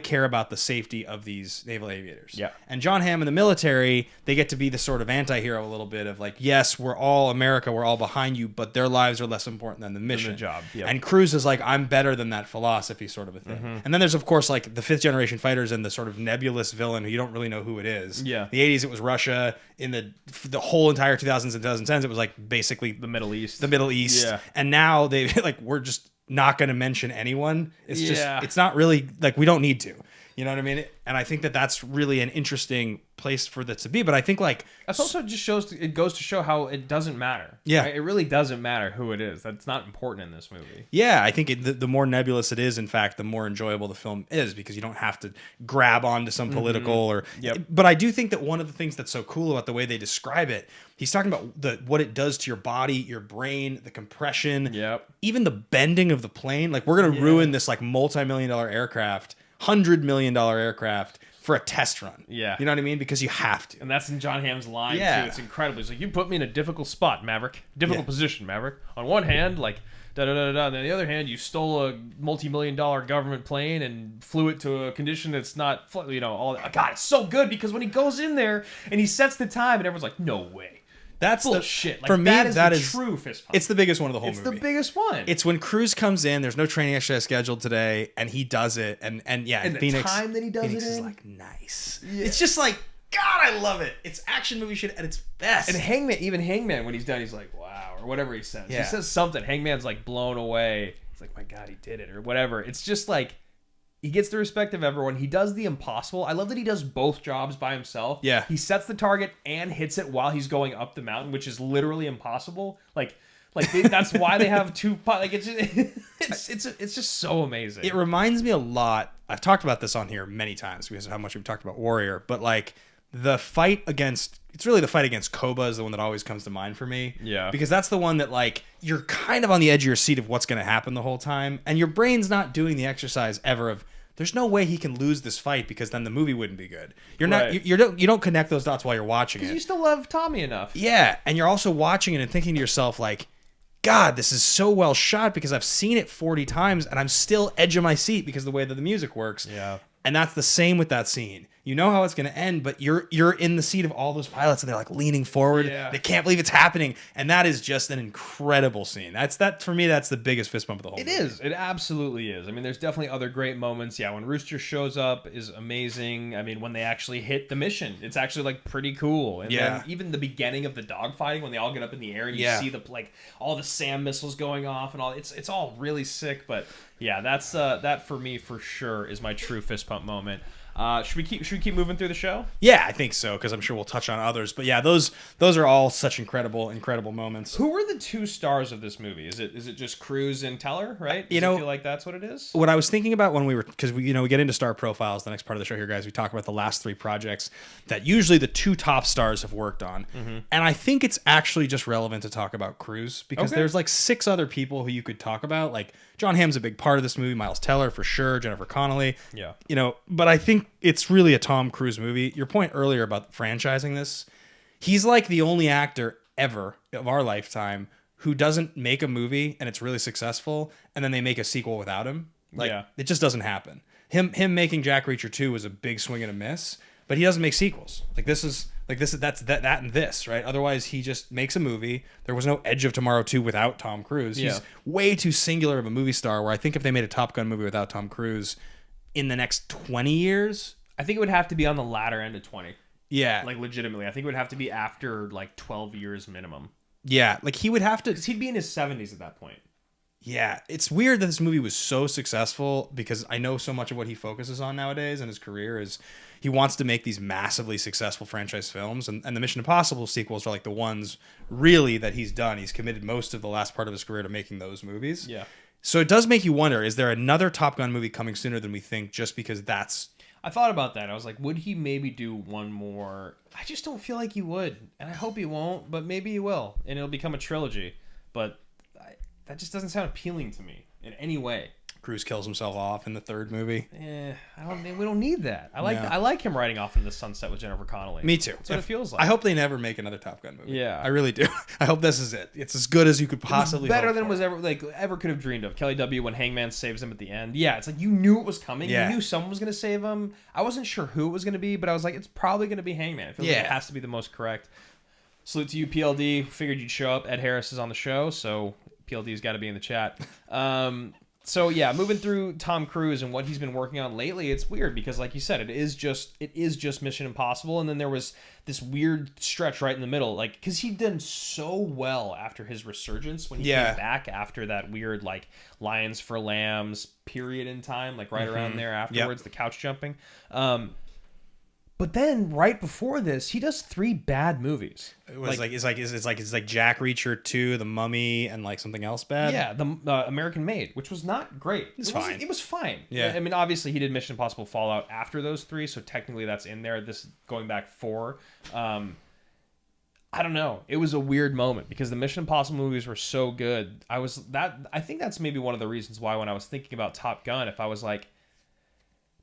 care about the safety of these naval aviators. Yeah. And John Hamm in the military, they get to be the sort of anti-hero a little bit of like, yes, we're all America, we're all behind you, but their lives are less important than the mission. The job. Yep. And Cruzs is like, I'm better than that philosophy sort of a thing. Mm-hmm. And then there's, of course, like the fifth generation fighters and the sort of nebulous villain who you don't really know who it is. Yeah. In the 80s, it was Russia. In the whole entire 2000s and 2010s, it was like basically The Middle East. Yeah. And now they like, we're just not going to mention anyone. It's just, it's not really like, we don't need to. You know what I mean? And I think that that's really an interesting place for this to be. But I think like that's also just it goes to show how it doesn't matter. Yeah. Right? It really doesn't matter who it is. That's not important in this movie. Yeah, I think the more nebulous it is, in fact, the more enjoyable the film is, because you don't have to grab onto some political or. Yep. But I do think that one of the things that's so cool about the way they describe it, he's talking about what it does to your body, your brain, the compression, even the bending of the plane. Like, we're gonna ruin this like multi-million-dollar aircraft, $100 million aircraft for a test run. Yeah. You know what I mean? Because you have to. And that's in John Hamm's line, too. It's incredible. He's like, you put me in a difficult spot, Maverick. Difficult position, Maverick. On one hand, like, da-da-da-da-da. And on the other hand, you stole a multi-million-dollar government plane and flew it to a condition that's not, you know, all that. God, it's so good, because when he goes in there and he sets the time and everyone's like, no way. That's bullshit. Like, for me, that is true fist pump. It's the biggest one of the whole movie. It's the biggest one. It's when Cruzs comes in. There's no training exercise scheduled today, and he does it. And Phoenix, the time that he does Phoenix it is in, like nice. Yeah. It's just like, God, I love it. It's action movie shit at its best. And Hangman, when he's done, he's like, wow, or whatever he says. Yeah. He says something. Hangman's like blown away. He's like, my God, he did it, or whatever. It's just like, he gets the respect of everyone. He does the impossible. I love that he does both jobs by himself. Yeah. He sets the target and hits it while he's going up the mountain, which is literally impossible. That's why they have two. Like, it's just so amazing. It reminds me a lot. I've talked about this on here many times because of how much we've talked about Warrior, but like the fight against Koba is the one that always comes to mind for me. Yeah. Because that's the one that like you're kind of on the edge of your seat of what's going to happen the whole time, and your brain's not doing the exercise ever of there's no way he can lose this fight, because then the movie wouldn't be good. You're not you don't connect those dots while you're watching it. Because you still love Tommy enough. Yeah, and you're also watching it and thinking to yourself like, God, this is so well shot, because I've seen it 40 times and I'm still edge of my seat because of the way that the music works. Yeah. And that's the same with that scene. You know how it's going to end, but you're in the seat of all those pilots and they're like leaning forward. Yeah. They can't believe it's happening. And that is just an incredible scene. For me, that's the biggest fist bump of the whole movie. It is. It absolutely is. I mean, there's definitely other great moments. Yeah, when Rooster shows up is amazing. I mean, when they actually hit the mission, it's actually like pretty cool. And then even the beginning of the dogfighting, when they all get up in the air and you see the like all the SAM missiles going off and all, it's all really sick. But yeah, that's that for me for sure is my true fist pump moment. Should we keep moving through the show? Yeah, I think so, because I'm sure we'll touch on others. But yeah, those are all such incredible moments. Who were the two stars of this movie? Is it just Cruzs and Teller, right? Does it feel like that's what it is? What I was thinking about when because we get into star profiles, the next part of the show here, guys, we talk about the last three projects that usually the two top stars have worked on. Mm-hmm. And I think it's actually just relevant to talk about Cruzs, because there's like 6 other people who you could talk about. Like John Hamm's a big part of this movie, Miles Teller for sure, Jennifer Connelly. Yeah. But I think it's really a Tom Cruise movie. Your point earlier about franchising this, he's like the only actor ever of our lifetime who doesn't make a movie and it's really successful and then they make a sequel without him. Like, it just doesn't happen. Him making Jack Reacher 2 was a big swing and a miss, but he doesn't make sequels. That's that and this, right? Otherwise, he just makes a movie. There was no Edge of Tomorrow 2 without Tom Cruise. He's way too singular of a movie star, where I think if they made a Top Gun movie without Tom Cruise in the next 20 years... I think it would have to be on the latter end of 20. Yeah. Like, legitimately. I think it would have to be after, like, 12 years minimum. Yeah, like, he would have to... Because he'd be in his 70s at that point. Yeah, it's weird that this movie was so successful, because I know so much of what he focuses on nowadays in his career is he wants to make these massively successful franchise films, and the Mission Impossible sequels are like the ones really that he's done. He's committed most of the last part of his career to making those movies. Yeah. So it does make you wonder, is there another Top Gun movie coming sooner than we think, just because that's... I thought about that. I was like, would he maybe do one more? I just don't feel like he would, and I hope he won't, but maybe he will, and it'll become a trilogy. But that just doesn't sound appealing to me in any way. Cruise kills himself off in the third movie. We don't need that. I like him riding off into the sunset with Jennifer Connelly. Me too. That's what it feels like. I hope they never make another Top Gun movie. Yeah, I really do. I hope this is it. It's as good as you could possibly. Better than was ever could have dreamed of. Kelly W. when Hangman saves him at the end. Yeah, it's like you knew it was coming. Yeah. You knew someone was going to save him. I wasn't sure who it was going to be, but I was like, it's probably going to be Hangman. I feel like it has to be the most correct. Salute to you, PLD. Figured you'd show up. Ed Harris is on the show, so PLD's got to be in the chat. So yeah, moving through Tom Cruise and what he's been working on lately, it's weird because, like you said, it is just Mission Impossible, and then there was this weird stretch right in the middle, like because he'd done so well after his resurgence when he came back after that weird like Lions for Lambs period in time, like right around there afterwards, the couch jumping. But then right before this, he does 3 bad movies. It was it's like Jack Reacher 2, The Mummy, and like something else bad. Yeah, the American Made, which was not great. It was fine. Yeah, I mean, obviously he did Mission Impossible Fallout after those 3, so technically that's in there. This going back 4. I don't know. It was a weird moment because the Mission Impossible movies were so good. I think that's maybe one of the reasons why when I was thinking about Top Gun, if I was like,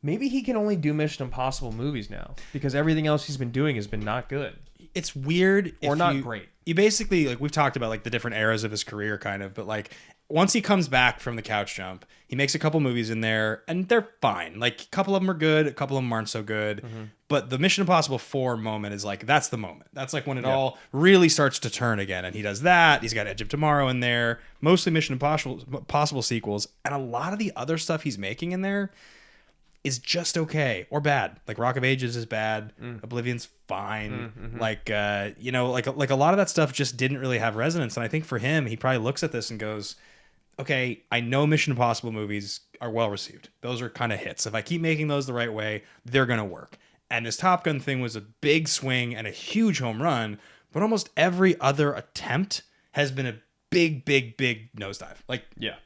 maybe he can only do Mission Impossible movies now because everything else he's been doing has been not good. It's weird or not great. You basically, like, we've talked about like the different eras of his career kind of, but like once he comes back from the couch jump, he makes a couple movies in there and they're fine. Like a couple of them are good, a couple of them aren't so good. Mm-hmm. But the Mission Impossible 4 moment is like, that's the moment. That's like when it all really starts to turn again. And he does that. He's got Edge of Tomorrow in there, mostly Mission Impossible sequels. And a lot of the other stuff he's making in there is just okay or bad. Like Rock of Ages is bad. Oblivion's fine. Mm-hmm. Like, like a lot of that stuff just didn't really have resonance. And I think for him, he probably looks at this and goes, okay, I know Mission Impossible movies are well received. Those are kind of hits. If I keep making those the right way, they're going to work. And this Top Gun thing was a big swing and a huge home run, but almost every other attempt has been a big nosedive. Like,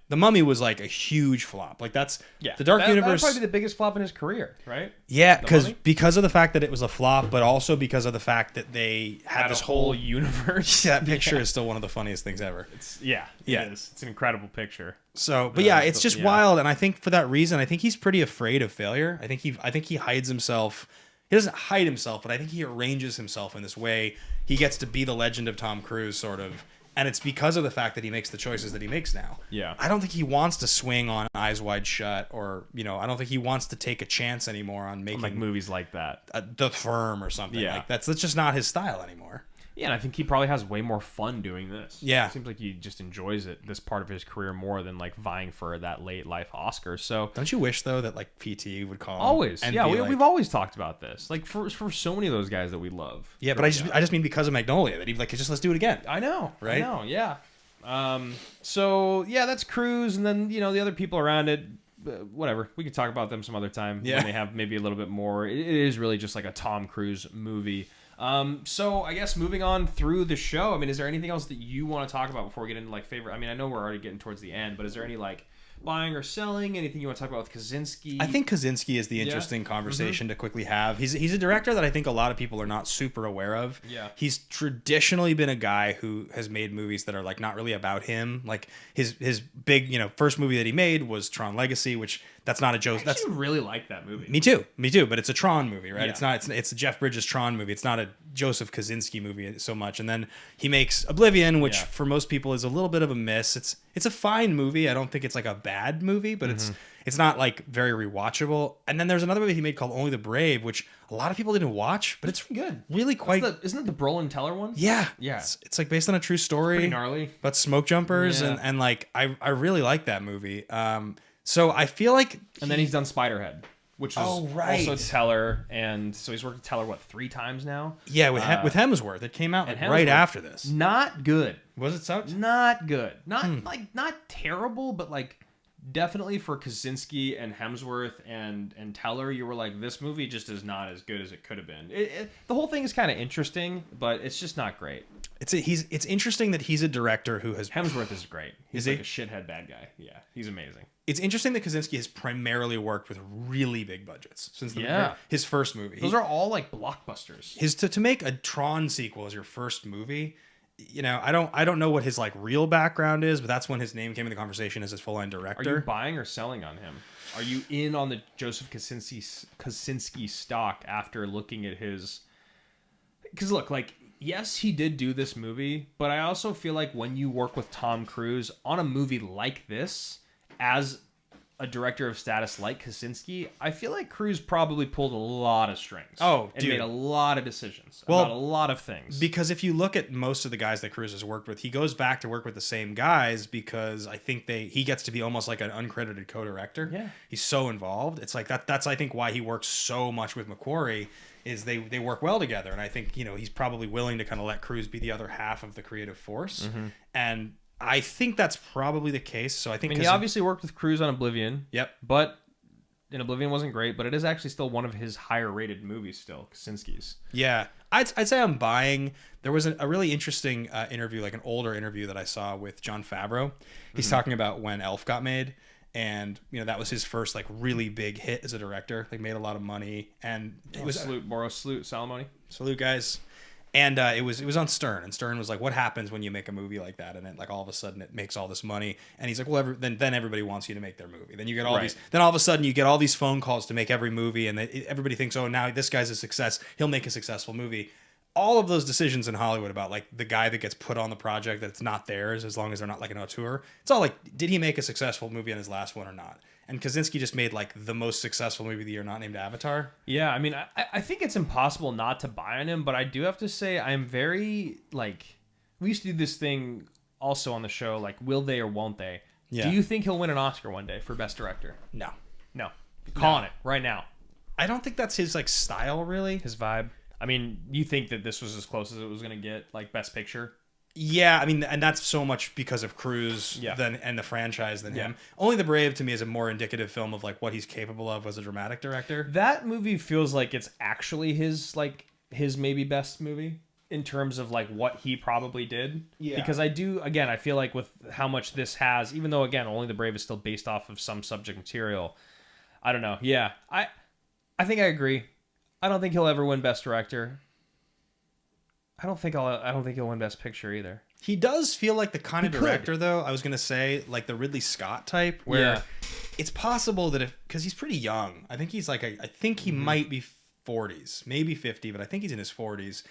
The Mummy was like a huge flop. Like the Dark Universe. That's probably the biggest flop in his career, right? Yeah, because of the fact that it was a flop, but also because of the fact that they had this whole universe. That picture is still one of the funniest things ever. It is. It's an incredible picture. So, but it's just wild, and I think for that reason, I think he's pretty afraid of failure. I think he hides himself. He doesn't hide himself, but I think he arranges himself in this way. He gets to be the legend of Tom Cruise, sort of. And it's because of the fact that he makes the choices that he makes now. Yeah. I don't think he wants to swing on Eyes Wide Shut or, I don't think he wants to take a chance anymore on making like movies like that. The Firm or something. Yeah. Like that's just not his style anymore. Yeah, and I think he probably has way more fun doing this. Yeah. It seems like he just enjoys this part of his career more than like vying for that late life Oscar. So don't you wish though that like PT would call him? Always. Yeah, we've always talked about this. Like for so many of those guys that we love. Yeah, but I just mean because of Magnolia that he'd like just let's do it again. I know. Right? I know, yeah. So yeah, that's Cruz, and then the other people around it. Whatever, we can talk about them some other time when they have maybe a little bit more. It is really just like a Tom Cruise movie. So I guess moving on through the show, I mean, is there anything else that you want to talk about before we get into like favorite? I mean, I know we're already getting towards the end, but is there any like buying or selling? Anything you want to talk about with Kaczynski? I think Kaczynski is the interesting conversation to quickly have. He's a director that I think a lot of people are not super aware of. Yeah. He's traditionally been a guy who has made movies that are like not really about him. Like his big, first movie that he made was Tron Legacy, which that's not a Joe. I really like that movie. Me too. But it's a Tron movie, right? Yeah. It's a Jeff Bridges Tron movie. It's not a Joseph Kaczynski movie so much, and then he makes Oblivion, which for most people is a little bit of a miss. It's a fine movie. I don't think it's like a bad movie, but it's not like very rewatchable. And then there's another movie he made called Only the Brave, which a lot of people didn't watch, but it's good. Really quite. Isn't it the Brolin Teller one? Yeah, yeah. It's like based on a true story. Pretty gnarly. About smoke jumpers, and like I really like that movie. So I feel like, and then he's done Spiderhead, which is also Teller, and so he's worked with Teller 3 times now. Yeah, with Hemsworth, it came out like right after this. Not good. Was it sucked? Not good. Not not terrible, but like definitely for Kaczynski and Hemsworth and Teller, you were like, this movie just is not as good as it could have been. The whole thing is kind of interesting, but it's just not great. It's interesting that he's a director who has... Hemsworth is great. He's like a shithead bad guy. Yeah, he's amazing. It's interesting that Kaczynski has primarily worked with really big budgets since his first movie. Those are all like blockbusters. To make a Tron sequel as your first movie, you know, I don't know what his like real background is, but that's when his name came in the conversation as his full-on director. Are you buying or selling on him? Are you in on the Joseph Kaczynski stock after looking at his... Because look, like, yes, he did do this movie, but I also feel like when you work with Tom Cruise on a movie like this, as a director of status like Kaczynski, I feel like Cruz probably pulled a lot of strings. And made a lot of decisions about a lot of things. Because if you look at most of the guys that Cruz has worked with, he goes back to work with the same guys because I think he gets to be almost like an uncredited co-director. Yeah. He's so involved. It's like that's I think why he works so much with McQuarrie, is they work well together. And I think, you know, he's probably willing to kind of let Cruz be the other half of the creative force. And I think that's probably the case. So I think he obviously worked with Cruz on Oblivion. Yep. But Oblivion wasn't great, but it is actually still one of his higher rated movies still, Kaczynski's. Yeah. I'd say I'm buying. There was a really interesting interview, like an older interview that I saw with Jon Favreau. He's talking about when Elf got made. And, you know, that was his first like really big hit as a director. Like made a lot of money. And it was salute, Salamoni. Salute, guys. And it was on Stern, and Stern was like, "What happens when you make a movie like that, and it like all of a sudden it makes all this money?" And he's like, "Well, then everybody wants you to make their movie. Then you get all these. Then all of a sudden you get all these phone calls to make every movie, and everybody thinks, oh, now this guy's a success. He'll make a successful movie." All of those decisions in Hollywood about like the guy that gets put on the project that's not theirs, as long as they're not like an auteur, it's all like, did he make a successful movie on his last one or not? And Kaczynski just made like the most successful movie of the year, not named Avatar. Yeah, I mean, I think it's impossible not to buy on him, but I do have to say I'm very like, we used to do this thing also on the show, like, will they or won't they? Yeah. Do you think he'll win an Oscar one day for Best Director? No. Calling it right now. I don't think that's his like style, really. His vibe. I mean, you think that this was as close as it was going to get, like Best Picture? Yeah, I mean, and that's so much because of Cruz and the franchise than him. Only the Brave, to me, is a more indicative film of like what he's capable of as a dramatic director. That movie feels like it's actually his maybe best movie in terms of like what he probably did. Yeah. Because I feel like with how much this has, even though, again, Only the Brave is still based off of some subject material, I don't know. Yeah, I think I agree. I don't think he'll ever win Best Director. I don't think he'll win Best Picture either. He does feel like the kind of director, though, I was going to say, like the Ridley Scott type, where it's possible that because he's pretty young, I think he's like, I think he might be 40s, maybe 50, but I think he's in his 40s.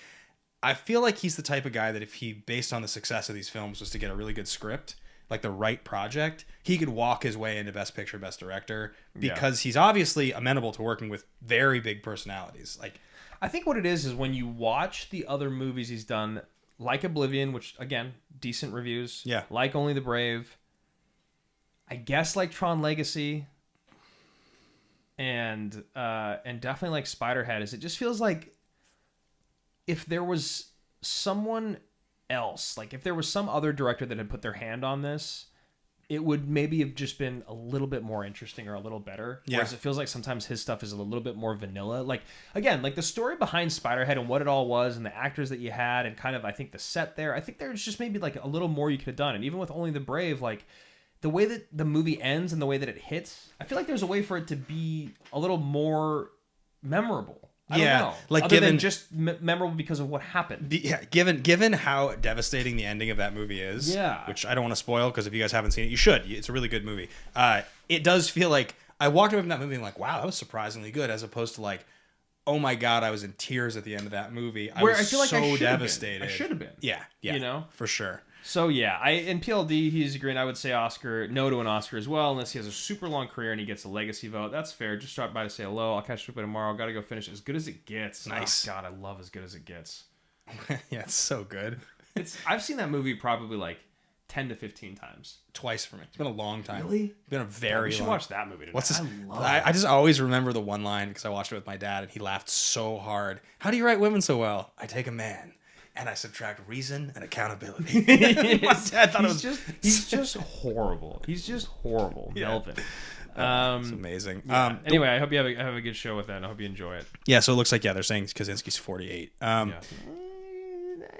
I feel like he's the type of guy that if he, based on the success of these films, was to get a really good script, like the right project, he could walk his way into Best Picture, Best Director, because he's obviously amenable to working with very big personalities. Like, I think what it is when you watch the other movies he's done, like Oblivion, which, again, decent reviews. Yeah. Like Only the Brave. I guess like Tron Legacy. And definitely like Spiderhead. It just feels like if there was someone else, like if there was some other director that had put their hand on this, it would maybe have just been a little bit more interesting or a little better. Yeah. Whereas it feels like sometimes his stuff is a little bit more vanilla. Like, again, like the story behind Spiderhead and what it all was and the actors that you had and kind of, I think, the set there, I think there's just maybe like a little more you could have done. And even with Only the Brave, like the way that the movie ends and the way that it hits, I feel like there's a way for it to be a little more memorable. I don't know. Like other than just memorable because of what happened. Given how devastating the ending of that movie is, which I don't want to spoil because if you guys haven't seen it, you should. It's a really good movie. It does feel like I walked away from that movie and like, wow, that was surprisingly good, as opposed to like, oh my God, I was in tears at the end of that movie. I feel like so devastated. I should have been. Yeah. You know? For sure. So yeah, in PLD, he's agreeing. I would say Oscar, no to an Oscar as well, unless he has a super long career and he gets a legacy vote. That's fair. Just drop by to say hello. I'll catch you up tomorrow. Got to go finish As Good as It Gets. Nice. Oh, God, I love As Good as It Gets. Yeah, it's so good. I've seen that movie probably like 10 to 15 times. Twice for me. It's been a long time. Really? It's been a very we should long... watch that movie tonight. What's this? I just always remember the one line because I watched it with my dad and he laughed so hard. How do you write women so well? I take a man and I subtract reason and accountability. My dad thought he's just horrible. He's just horrible. Yeah. Melvin. It's amazing. Yeah. Anyway, I hope you have a good show with that, and I hope you enjoy it. Yeah, so it looks like, they're saying Kaczynski's 48.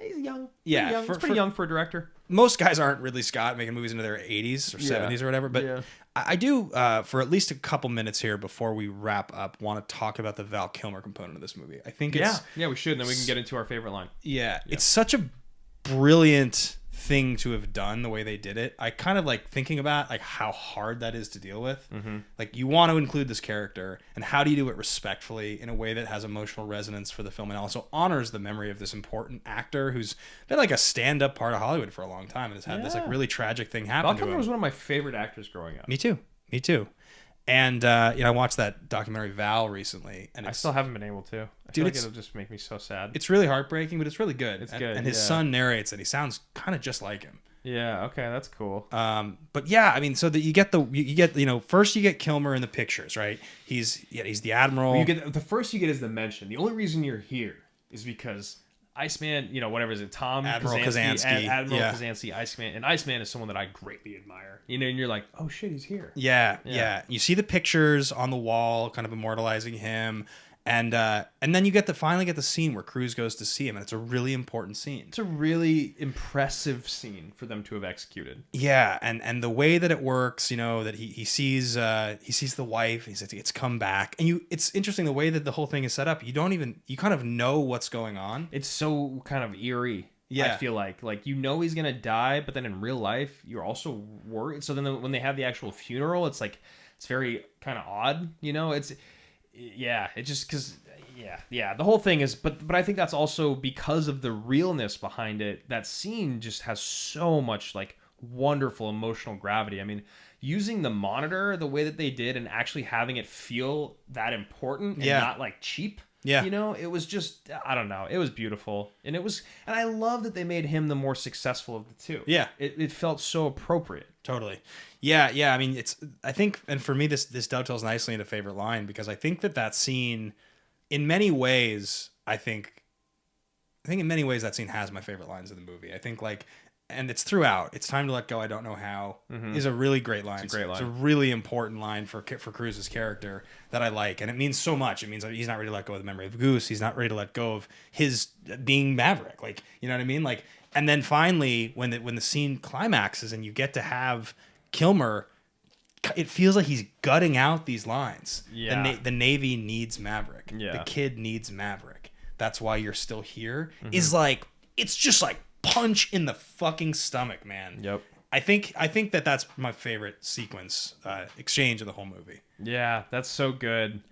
He's young. Yeah. It's pretty young for a director. Most guys aren't Ridley Scott making movies into their 80s or 70s or whatever, but I do, for at least a couple minutes here before we wrap up, want to talk about the Val Kilmer component of this movie. I think it's... Yeah, we should, and then we can get into our favorite line. Yeah, it's such a brilliant thing to have done the way they did it. I kind of like thinking about like how hard that is to deal with. Like you want to include this character, and how do you do it respectfully in a way that has emotional resonance for the film and also honors the memory of this important actor who's been like a stand-up part of Hollywood for a long time and has had this like really tragic thing happen to him. Val Kilmer was one of my favorite actors growing up. Me too. And I watched that documentary Val recently, and I still haven't been able to. I feel like it'll just make me so sad. It's really heartbroken, but it's really good. It's good. And his son narrates it. He sounds kind of just like him. Yeah. Okay, that's cool. But yeah, I mean, so that you get first you get Kilmer in the pictures, right? He's the admiral. Well, the first you get is the mention. The only reason you're here is because Iceman, whatever is it, Admiral Kaczynski, Iceman, and Iceman is someone that I greatly admire. And you're like, oh shit, he's here. Yeah. You see the pictures on the wall, kind of immortalizing him, and then you finally get the scene where Cruzs goes to see him, and it's a really important scene. It's a really impressive scene for them to have executed. Yeah, and the way that it works, that he sees the wife, he says it's come back, and it's interesting the way that the whole thing is set up. You kind of know what's going on. It's so kind of eerie. Yeah, I feel like he's gonna die, but then in real life you're also worried. So then when they have the actual funeral, it's like it's very kind of odd. It just because the whole thing is, but I think that's also because of the realness behind it. That scene just has so much like wonderful emotional gravity. I mean, using the monitor the way that they did and actually having it feel that important and not like cheap. Yeah. It was just, I don't know. It was beautiful. And I love that they made him the more successful of the two. Yeah. It felt so appropriate. Totally. Yeah. I mean, I think, and for me, this dovetails nicely into favorite line, because I think that scene, in many ways, I think in many ways that scene has my favorite lines of the movie. I think and it's throughout. It's time to let go. I don't know how is a really great line. It's a great line. It's a really important line for Cruz's character that I like, and it means so much. It means that he's not ready to let go of the memory of Goose. He's not ready to let go of his being Maverick. Like, you know what I mean? Like, and then finally, when the scene climaxes and you get to have Kilmer, it feels like he's gutting out these lines. Yeah. The Navy needs Maverick. Yeah. The kid needs Maverick. That's why you're still here. Is like, it's just like punch in the fucking stomach, man. Yep. I think that's my favorite sequence exchange of the whole movie. Yeah, that's so good.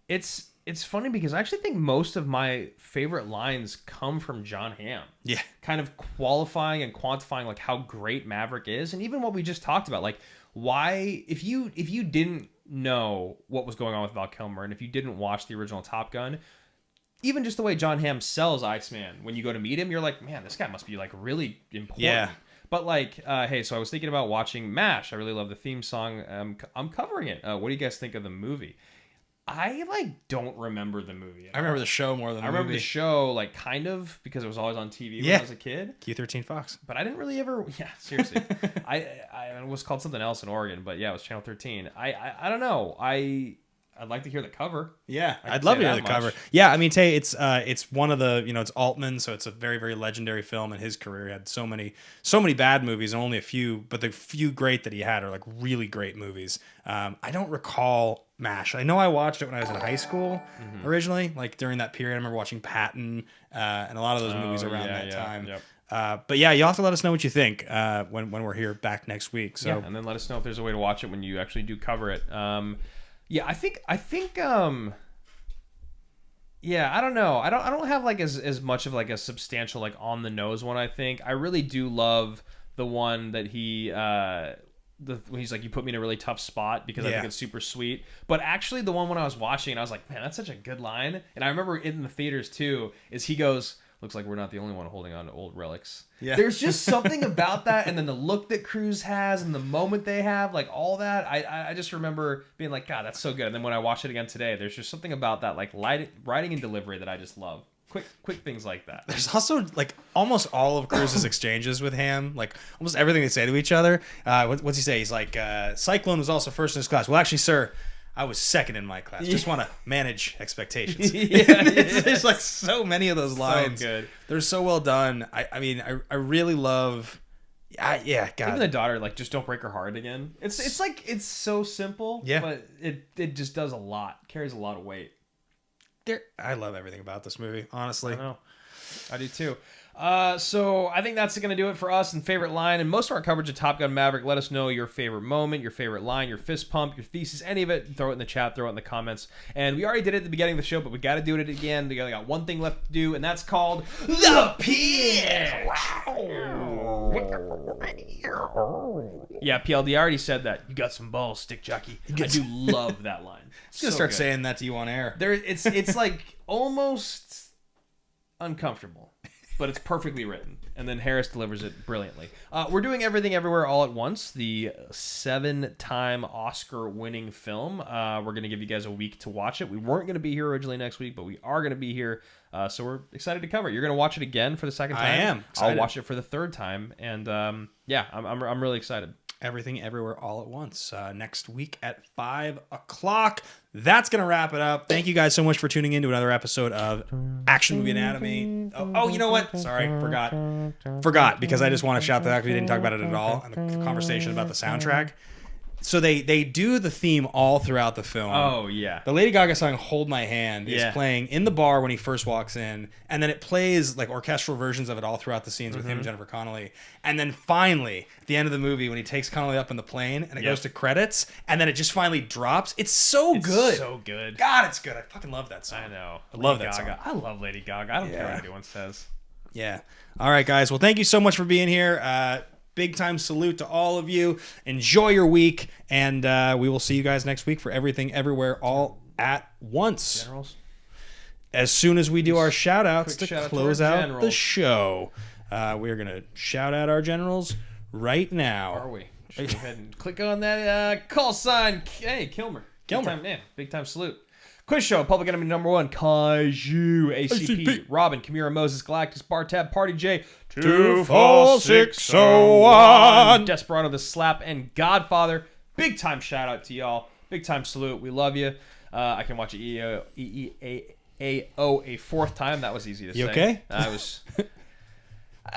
It's funny because I actually think most of my favorite lines come from John Hamm. Yeah. Kind of qualifying and quantifying like how great Maverick is, and even what we just talked about, like why if you didn't know what was going on with Val Kilmer and if you didn't watch the original Top Gun, even just the way John Hamm sells Iceman when you go to meet him, you're like, man, this guy must be like really important. Yeah. But like, hey, so I was thinking about watching MASH. I really love the theme song. I'm covering it. What do you guys think of the movie? I don't remember the movie. I remember the show more than the movie. I remember the show like kind of because it was always on TV when I was a kid. Q13 Fox. But I didn't really ever. Yeah, seriously. It was called something else in Oregon, but yeah, it was Channel 13. I don't know. I'd like to hear the cover. Yeah, I'd love to hear the cover. Yeah, I mean, Tay, it's one of the, it's Altman, so it's a very, very legendary film in his career. He had so many bad movies and only a few, but the few great that he had are like really great movies. I don't recall MASH. I know I watched it when I was in high school originally, like during that period. I remember watching Patton and a lot of those movies around that time. Yep. But yeah, you'll have to let us know what you think when we're here back next week. So and then let us know if there's a way to watch it when you actually do cover it. Yeah, I think Yeah, I don't know. I don't have like as much of like a substantial like on the nose one. I think I really do love the one that he when he's like, you put me in a really tough spot, because I think it's super sweet. But actually, the one when I was watching, and I was like, man, that's such a good line. And I remember in the theaters too, is he goes, looks like we're not the only one holding on to old relics. Yeah. There's just something about that, and then the look that Cruzs has, and the moment they have, like all that. I just remember being like, God, that's so good. And then when I watched it again today, there's just something about that, like writing and delivery, that I just love. Quick things like that. There's also like almost all of Cruz's exchanges with Ham, like almost everything they say to each other. What's he say? He's like, Cyclone was also first in his class. Well, actually, sir, I was second in my class. Just want to manage expectations. There's like so many of those lines. So good. They're so well done. I mean, I really love. God. Even the daughter, like, just don't break her heart again. It's like, it's so simple. Yeah. But it just does a lot. Carries a lot of weight. I love everything about this movie, honestly. I know. I do too. So I think that's going to do it for us and favorite line. And most of our coverage of Top Gun Maverick, let us know your favorite moment, your favorite line, your fist pump, your thesis, any of it. Throw it in the chat, throw it in the comments. And we already did it at the beginning of the show, but we got to do it again. We only got one thing left to do, and that's called The Pitch. Yeah, PLD, I already said that. You got some balls, stick jockey. I do love that line. I'm going to start saying that to you on air. It's like almost uncomfortable, but it's perfectly written. And then Harris delivers it brilliantly. We're doing Everything Everywhere All at Once, the 7-time Oscar-winning film. We're going to give you guys a week to watch it. We weren't going to be here originally next week, but we are going to be here. So we're excited to cover it. You're going to watch it again for the second time. I am excited. I'll watch it for the third time. And I'm really excited. Everything Everywhere All at Once next week at 5 o'clock. That's going to wrap it up. Thank you guys so much for tuning in to another episode of Action Movie Anatomy. Oh, you know what? Sorry, forgot, because I just want to shout that out because we didn't talk about it at all in the conversation about the soundtrack. So they do the theme all throughout the film. Oh, yeah. The Lady Gaga song Hold My Hand is playing in the bar when he first walks in, and then it plays like orchestral versions of it all throughout the scenes with him and Jennifer Connelly. And then finally, at the end of the movie, when he takes Connelly up in the plane and it goes to credits, and then it just finally drops, it's so good. It's so good. God, it's good. I fucking love that song. I know. I love that song. I love Lady Gaga. I don't care what anyone says. Yeah. All right, guys. Well, thank you so much for being here. Big time salute to all of you. Enjoy your week, and we will see you guys next week for Everything Everywhere All at Once. Generals. As soon as we do our shout outs to close out the show, we're going to shout out our generals right now. Are we? Just go ahead and click on that call sign. Hey, Kilmer. Big time salute. Quiz show, Public Enemy #1, Kaiju, ACP, Robin, Kimura, Moses, Galactus, Bartab, Party J, 24601, Desperado, The Slap, and Godfather. Big time shout out to y'all. Big time salute. We love you. I can watch EEAO a fourth time. That was easy to say. You okay? I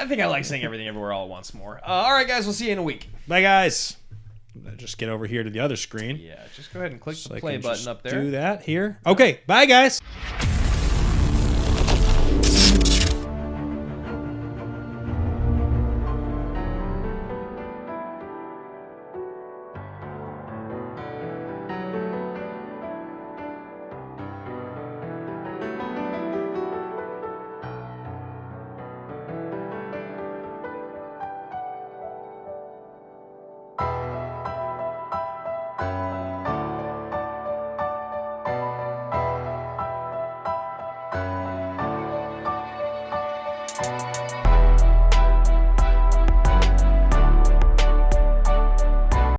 think I like saying Everything Everywhere All at Once more. All right, guys. We'll see you in a week. Bye, guys. Just get over here to the other screen. Yeah, just go ahead and click the play button up there. Do that here. Okay, bye guys.